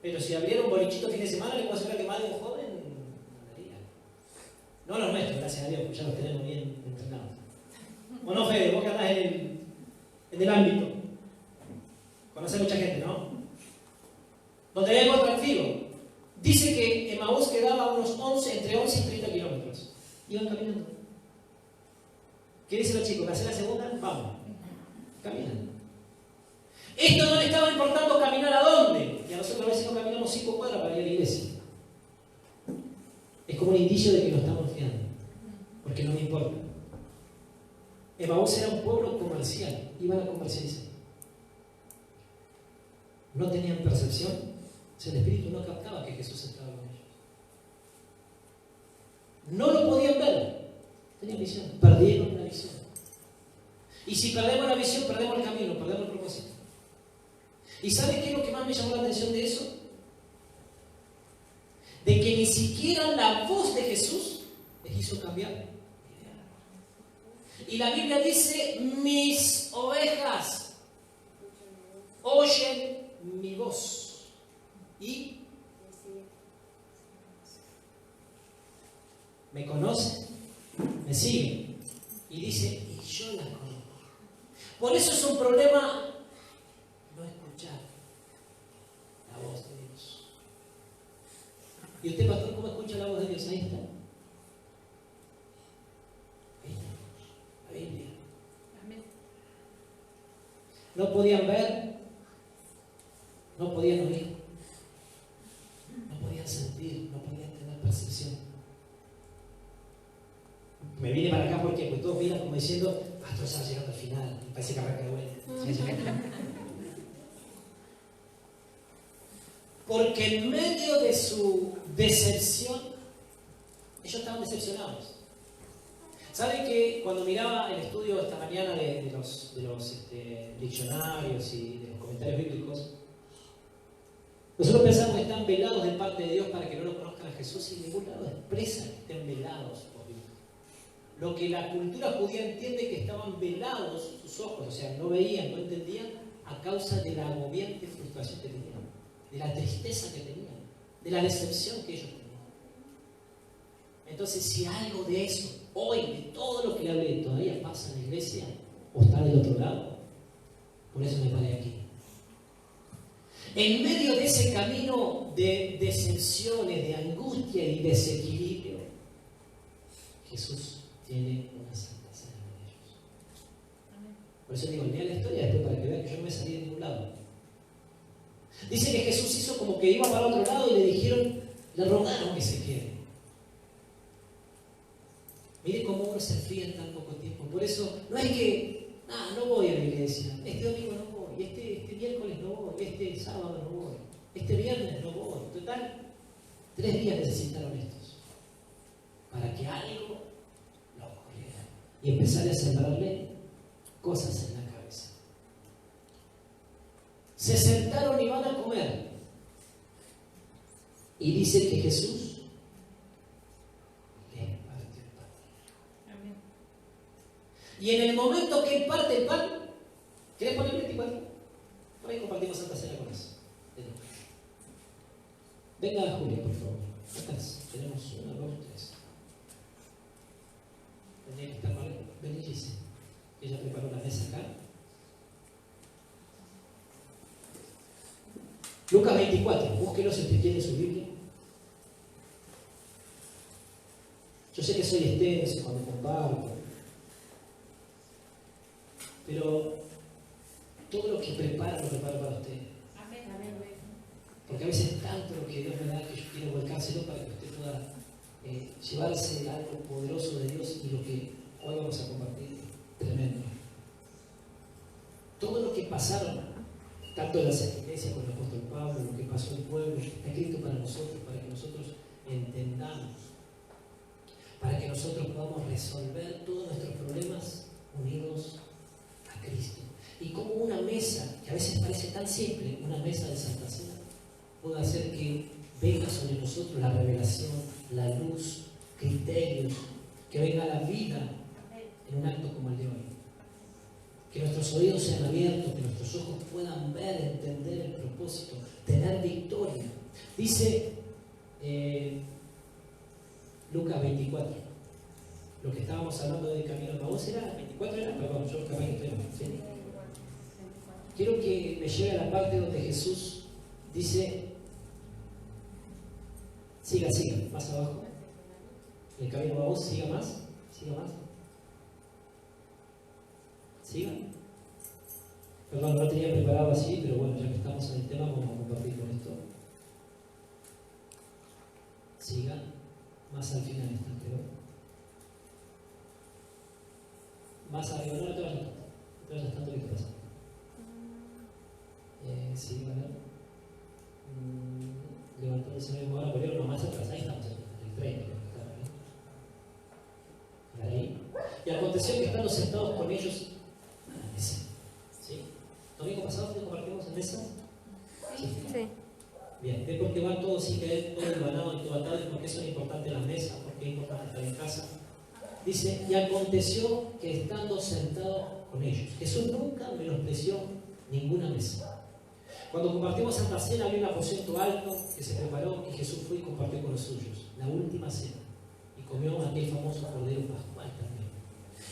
Pero si abriera un bolichito fin de semana, le puedo asegurar que más de un joven andaría. No los nuestros, gracias a Dios, porque ya los tenemos bien entrenados. ¿O no, Fede? Vos que andás en el ámbito. Conocés mucha gente, ¿no? Donde hay algo atractivo. Dice que Emaús quedaba entre 11 y 30 kilómetros. Iban caminando. ¿Qué dicen los chicos? ¿Me hacen la segunda? Vamos. Caminan. Esto no le estaba importando caminar a dónde. Y a nosotros a veces no caminamos 5 cuadras para ir a la iglesia. Es como un indicio de que lo estamos fiando. Porque no me importa. Emaús era un pueblo comercial. Iban a comercializar. No tenían percepción. O sea, el Espíritu no captaba que Jesús estaba con ellos. No lo podían ver. Tenían visión. Perdieron la visión. Y si perdemos la visión, perdemos el camino, perdemos el propósito. ¿Y sabe qué es lo que más me llamó la atención de eso? De que ni siquiera la voz de Jesús les hizo cambiar. Y la Biblia dice, mis ovejas oyen mi voz. Y me conocen, me siguen. Y dice, y yo las conozco. Por eso es un problema no escuchar la voz de Dios. ¿Y usted, pastor, cómo escucha la voz de Dios? Ahí está. Ahí está. La Biblia. Amén. No podían ver, no podían oír, no podían sentir, no podían tener percepción. Me vine para acá porque pues todos miran como diciendo, pastor, ya va llegando al final, me parece que arranca de vuelta. Porque en medio de su decepción, ellos estaban decepcionados. ¿Saben que cuando miraba el estudio esta mañana de los diccionarios y de los comentarios bíblicos, nosotros pensamos que están velados de parte de Dios para que no lo conozcan a Jesús, y en ningún lado expresa que estén velados por Dios. Lo que la cultura judía entiende que estaban velados sus ojos, o sea, no veían, no entendían, a causa de la agobiante frustración que tenían, de la tristeza que tenían, de la decepción que ellos tenían. Entonces, si algo de eso, hoy, de todo lo que le hablé, todavía pasa en la iglesia, o está del otro lado, por eso me paré aquí. En medio de ese camino de decepciones, de angustia y desequilibrio, Jesús tiene una santa cena con ellos. Por eso digo, lea la historia después para que vean que yo no me salí de ningún lado. Dice que Jesús hizo como que iba para otro lado y le dijeron, le rogaron que se quede. Mire cómo uno se enfría en tan poco tiempo. Por eso, no es que, no voy a la iglesia, este domingo no voy, este miércoles no voy, este sábado no voy, este viernes no voy. Total, 3 días necesitaron estos para que algo lo ocurriera y empezar a sembrarle cosas en la cabeza. Se sentaron y van a comer. Y dice que Jesús les partió el pan. Amén. Y en el momento que él parte el pan, ¿querés ponerle 24? Por ahí compartimos Santa Cena con eso. Venga, Julia, por favor. Acá tenemos 1, 2, 3. Tenía que estar mal. Vení, Gise. Ella preparó la mesa acá. Lucas 24. Búsquelo si usted tiene su Biblia. Yo sé que soy extenso cuando comparto, pero todo lo que preparo, lo preparo para usted. Amén. Amén. Porque a veces tanto lo que Dios me da que yo quiero volcárselo para que usted pueda llevarse algo poderoso de Dios, y lo que hoy vamos a compartir es tremendo. Todo lo que pasaron, tanto en las iglesias con el apóstol Pablo, lo que pasó en el pueblo, está escrito para nosotros, para que nosotros entendamos, para que nosotros podamos resolver todos nuestros problemas unidos a Cristo. Y como una mesa, que a veces parece tan simple, una mesa de Santa Cena, puede hacer que venga sobre nosotros la revelación, la luz, criterios, que venga la vida en un acto como el de hoy. Que nuestros oídos sean abiertos, que nuestros ojos puedan ver, entender el propósito, tener victoria. Dice Lucas 24, Lo que estábamos hablando del camino de Maús era 24 horas, perdón, yo capaz que estoy mal, ¿sí? Quiero que me lleve a la parte donde Jesús dice, siga, más abajo. El camino de Maús, siga más. Siga. Perdón, no lo tenía preparado así, pero bueno, ya que estamos en el tema, vamos a compartir con esto. Siga, más al final está, pero más arriba, no te vayas tanto que te pasa. Sí, ¿vale? Levantándose la misma hora, pero no más atrás, ahí estamos, en el 30, ahí. Y aconteció que estando sentados con ellos a la mesa. ¿Sí? ¿Domingo pasado compartimos en mesa? Sí. Bien, es porque van todos sin caer, todo hermanado y todo atado, y porque son importantes las mesas, porque es importante estar en casa. Dice, y aconteció que estando sentado con ellos, Jesús nunca menospreció ninguna mesa. Cuando compartimos Santa Cena había un aposento alto que se preparó y Jesús fue y compartió con los suyos, la última cena, y comió aquel famoso cordero pascual también.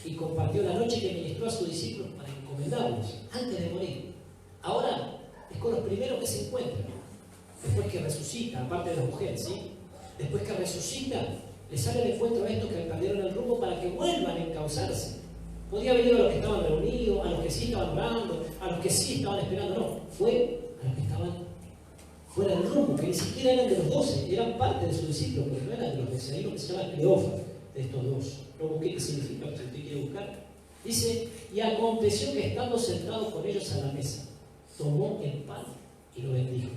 Y compartió la noche que ministró a sus discípulos para encomendarlos antes de morir. Ahora es con los primeros que se encuentran. Después que resucita, aparte de las mujeres, ¿sí? Después que resucita, les sale el encuentro a estos que perdieron el rumbo para que vuelvan a encauzarse. Podía haber ido a los que estaban reunidos, a los que sí estaban orando, a los que sí estaban esperando. No, fue a los que estaban fuera del rumbo, que ni siquiera eran de los 12, eran parte de sus discípulos, pero no eran de los 12. Hay lo que se llama Cleófas de estos dos. No busqué qué significa, si usted quiere buscar. Dice, y aconteció que estando sentados con ellos a la mesa, tomó el pan y lo bendijo.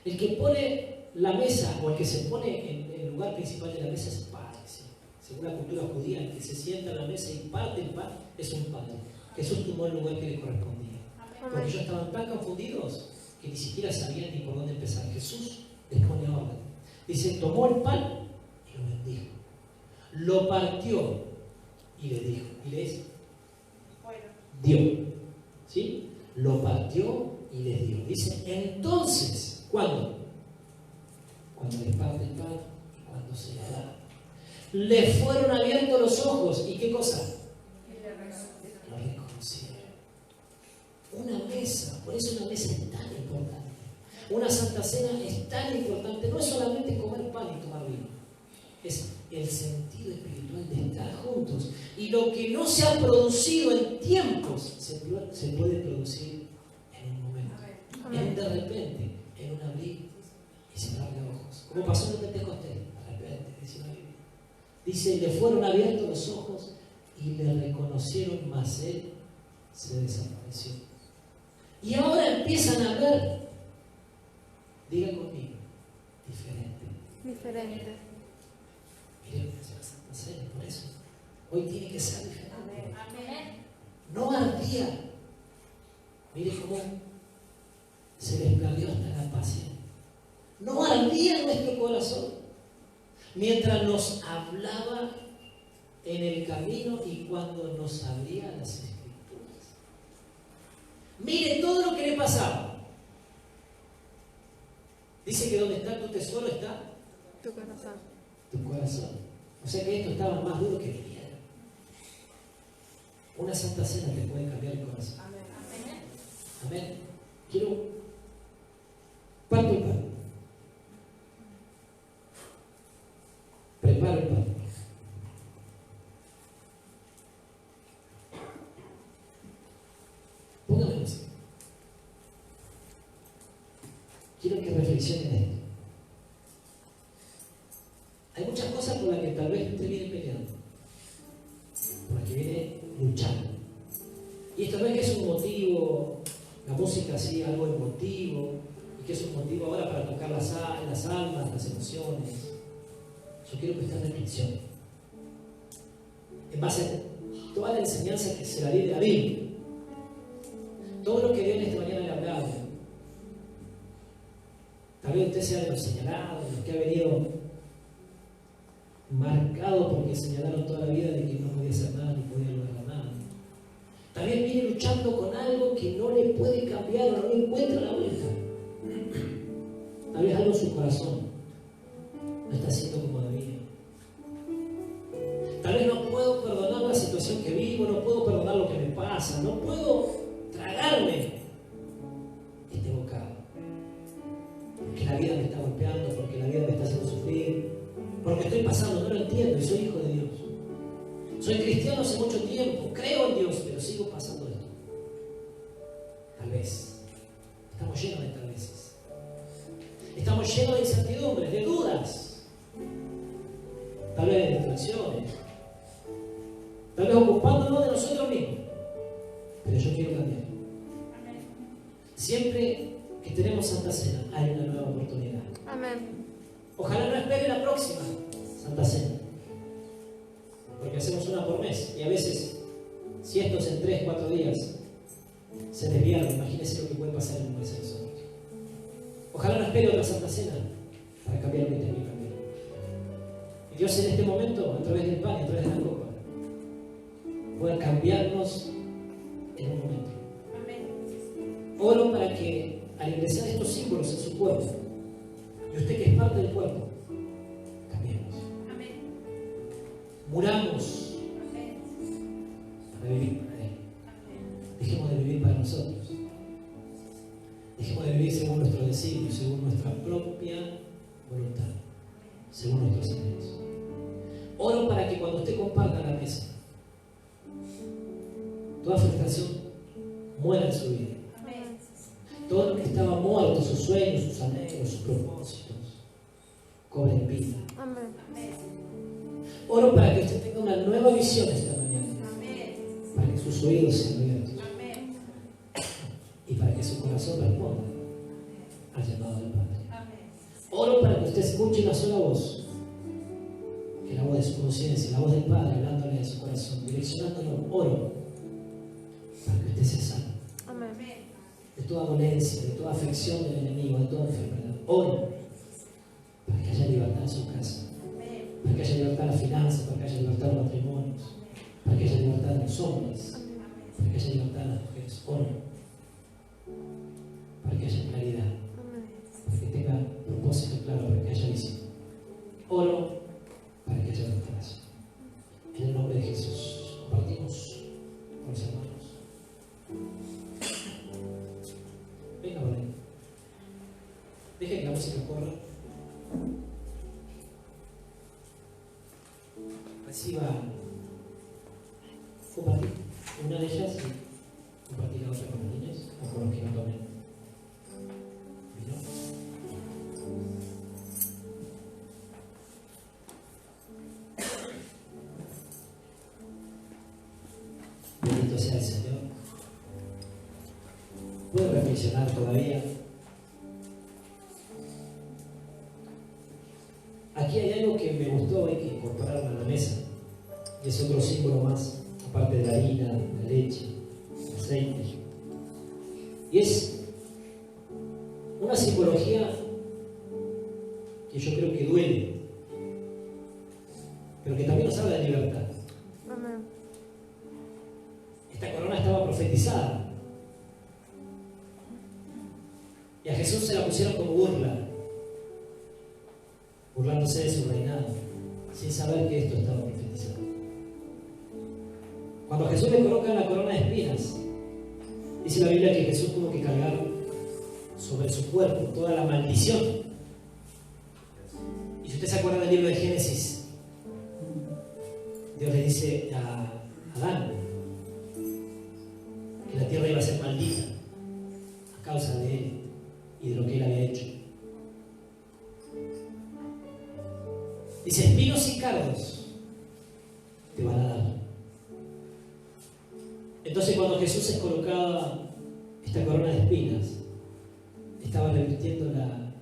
El que pone la mesa, o el que se pone en el lugar principal de la mesa es padre, ¿sí? Según la cultura judía, el que se sienta a la mesa y parte el pan es un padre. Jesús tomó el lugar que le correspondía. Porque ellos estaban tan confundidos que ni siquiera sabían ni por dónde empezar. Jesús les pone orden. Dice, tomó el pan y lo bendijo. Lo partió y le dijo. Y les dio. ¿Sí? Lo partió y les dio. Dice, entonces, ¿cuándo? Cuando les parte el pan y cuando se le da. Le fueron abiertos los ojos. ¿Y qué cosa? Lo reconocieron. Una mesa, por eso una mesa es tan importante. Una Santa Cena es tan importante. No es solamente comer pan y tomar vino. Es el sentido espiritual de estar juntos. Y lo que no se ha producido en tiempos se puede producir en un momento. En un de repente, en un abrir y cerrar de ojos. Como pasó en el Pentecostés, de repente, dice la Biblia. Dice, le fueron abiertos los ojos y le reconocieron, mas él se desapareció. Y ahora empiezan a hablar, diga conmigo, diferente. Miren, es la Santa Cena, por eso. Hoy tiene que ser diferente. No ardía. Mire cómo se les perdió hasta la pasión. No ardía en nuestro corazón. Mientras nos hablaba en el camino y cuando nos abría las escrituras. Mire todo lo que le pasaba. Dice que donde está tu tesoro está Tu corazón. Tu corazón. O sea que esto estaba más duro que piedra. Una Santa Cena te puede cambiar el corazón. Amén. Quiero parto el pan. Preparo el pan. Póngame música. Quiero que reflexionen en esto. Hay muchas cosas por las que tal vez usted viene peleando, por las que viene luchando. Y esto no es que es un motivo, la música así, algo emotivo, y que es un motivo ahora para tocar las almas, las emociones. Yo quiero que usted reflexione. En base a toda la enseñanza que se la di de la Biblia, todo lo que Dios esta mañana le ha hablado, tal vez usted sea de los señalados, de los que ha venido marcado porque señalaron toda la vida de que no podía hacer nada ni podía lograr nada. También viene luchando con algo que no le puede cambiar o no le encuentra la vuelta. Tal vez algo en su corazón no está haciendo como debía. vivo, no puedo perdonar lo que me pasa, no puedo tragarme este bocado. Porque la vida me está golpeando, porque la vida me está haciendo sufrir, porque estoy pasando, no lo entiendo y soy hijo de Dios. Soy cristiano hace mucho tiempo, creo en Dios, pero sigo pasando esto. Tal vez. Estamos llenos de tal veces. Estamos llenos de incertidumbres, de dudas. Tal vez de distracciones. Tal vez ocupándonos de nosotros mismos. Pero yo quiero cambiar. Siempre que tenemos Santa Cena, hay una nueva oportunidad. Amén. Ojalá no espere la próxima Santa Cena. Porque hacemos una por mes. Y a veces, si estos en 3, 4 días se desviaron, imagínense lo que puede pasar en un mes de nosotros. Ojalá no espere otra Santa Cena para cambiar lo que tengo que cambiar. Y Dios en este momento, a través del pan y a través de la copa, pueda cambiarnos en un momento. Oro para que al ingresar estos símbolos en su cuerpo, y usted que es parte del cuerpo, cambiemos. Muramos para vivir para Él. Dejemos de vivir para nosotros. Dejemos de vivir según nuestros designios, según nuestra propia voluntad, según nuestros anhelos. Oro para que cuando usted comparta la mesa, toda frustración muera en su vida. Todo lo que estaba muerto, sus sueños, sus anhelos, sus propósitos, cobren vida. Amén. Oro para que usted tenga una nueva visión esta mañana. Para que sus oídos sean abiertos. Y para que su corazón responda al llamado del Padre. Oro para que usted escuche una sola voz. Que la voz de su conciencia, la voz del Padre hablándole a su corazón, direccionándolo. Oro para que usted sea sano. Amén. De toda dolencia, de toda afección del enemigo, de toda enfermedad. Oro para que haya libertad en su casa, para que haya libertad en las finanzas, para que haya libertad en los matrimonios, para que haya libertad en los hombres, para que haya libertad en las mujeres. Oro para que haya claridad, para que tenga propósito claro, para que haya visión. Oro para que haya restauración. En el nombre de Jesús, compartimos con los hermanos. Venga, vale. Deje que la música corra. Reciba, compartir una de ellas y compartir la otra con los niños o con los que no tomen vino. Bendito sea el Señor. Puedo reflexionar todavía. Aquí hay algo que me gustó y que incorporaron a la mesa, y es otro símbolo más, aparte de la harina, la leche, el aceite. Y es una simbología que yo creo que duele, pero que también nos habla de libertad. Amén. Esta corona estaba profetizada. Y a Jesús se la pusieron como burla, burlándose de su reinado, sin saber que esto estaba profetizado. Cuando a Jesús le colocan la corona de espinas, dice la Biblia que Jesús tuvo que cargar sobre su cuerpo toda la maldición. Y si usted se acuerda del libro de Génesis, Dios le dice a Adán que la tierra iba a ser maldita a causa de él y de lo que él había hecho. Dice, espinos y cardos te van a dar. Entonces cuando Jesús se colocaba esta corona de espinas, estaba revirtiendo la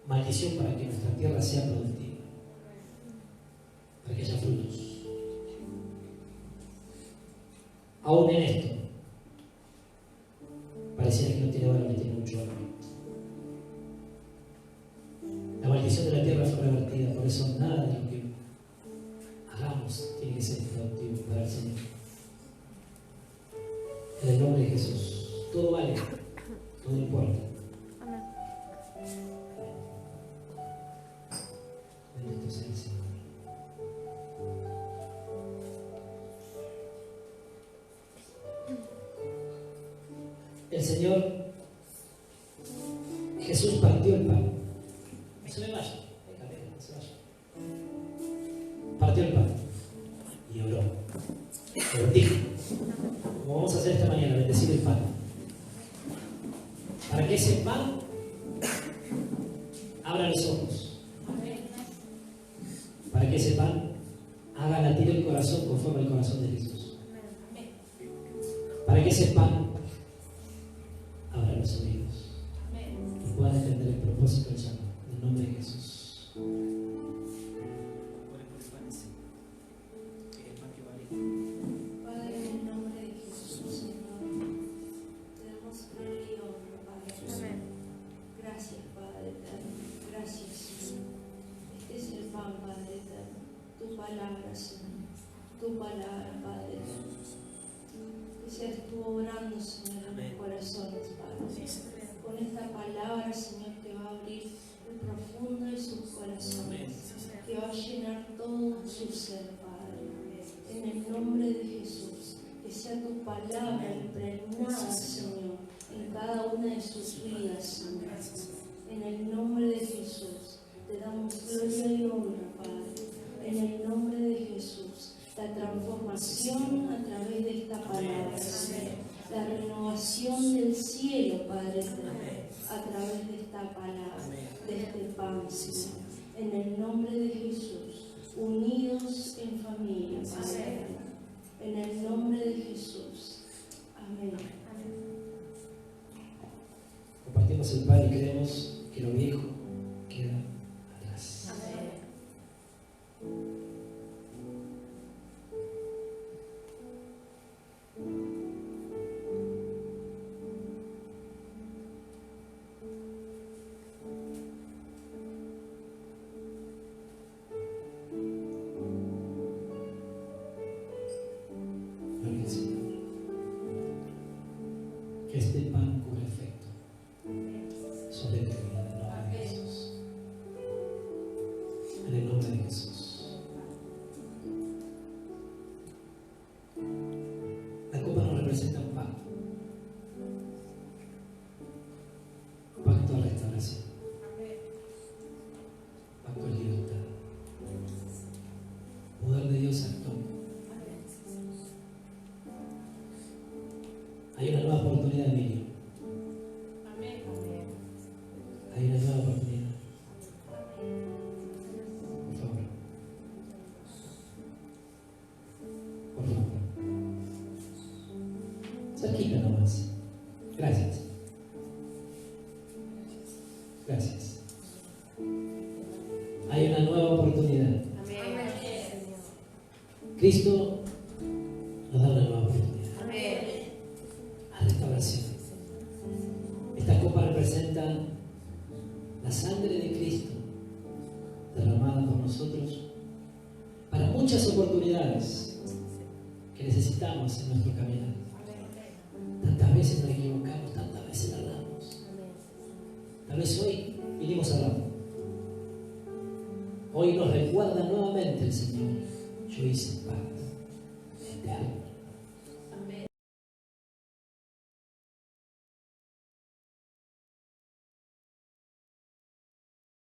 maldición para que nuestra tierra sea productiva, para que haya frutos. Aún en esto, pareciera que no tiene valor, que tiene mucho valor. La maldición de la tierra fue revertida, por eso nada de lo que hagamos tiene que ser productivo para el Señor. En el nombre de Jesús, todo vale, todo importa. Amén. Bendito sea el Señor. el Señor Jesús partió el pan. No se me vaya, no se vaya. Partió el pan y oró. Lo bendijo. Como vamos a hacer esta mañana, bendecir el pan. Para que ese pan abra los ojos. Para que ese pan haga latir el corazón conforme al corazón de Jesús. Para que ese pan abra los oídos y puedan entender el propósito del llamado. En el nombre de Jesús. Padre, en el nombre de Jesús, Señor, te damos gloria y honra, Padre. Amén. Gracias, Padre eterno. Gracias, Señor. Este es el pan, Padre eterno. Tu palabra, Señor. Tu palabra, Padre eterno. Que seas tú obrando, Señor, en los corazones, Padre. Con esta palabra, Señor, que va a abrir el profundo de sus corazones. Que va a llenar todo su ser, Padre. En el nombre de Jesús, que sea tu palabra impregnada, Señor, en cada una de sus vidas, Señor. En el nombre de Jesús, te damos gloria y honra, Padre. En el nombre de Jesús, la transformación a través de esta palabra, Señor. La renovación del cielo, Padre eterno, a través de esta palabra, de este pan, Señor. En el nombre de Jesús, unidos en familia, Padre eterno. En el nombre de Jesús. Amén. Compartimos el pan y creemos que lo viejo queda atrás. Gloria al Señor. Que este pan cubra efecto sobre tu vida en el nombre de Jesús. En el nombre de Jesús. La copa nos representa un pacto. Pacto de restauración. Pacto de libertad. Poder de Dios actuando. Hay una nueva oportunidad, Emilio. Hay una nueva oportunidad. Por favor. Por favor. Cerquita nomás. Gracias. Gracias. Hay una nueva oportunidad. Cristo nos da una nueva oportunidad. A restauración. Esta copa representa la sangre de Cristo derramada por nosotros para muchas oportunidades que necesitamos en nuestro caminar. Tantas veces nos equivocamos, tantas veces erramos. Tal vez hoy vinimos a hablar. Hoy nos recuerda nuevamente el Señor: yo hice un pacto.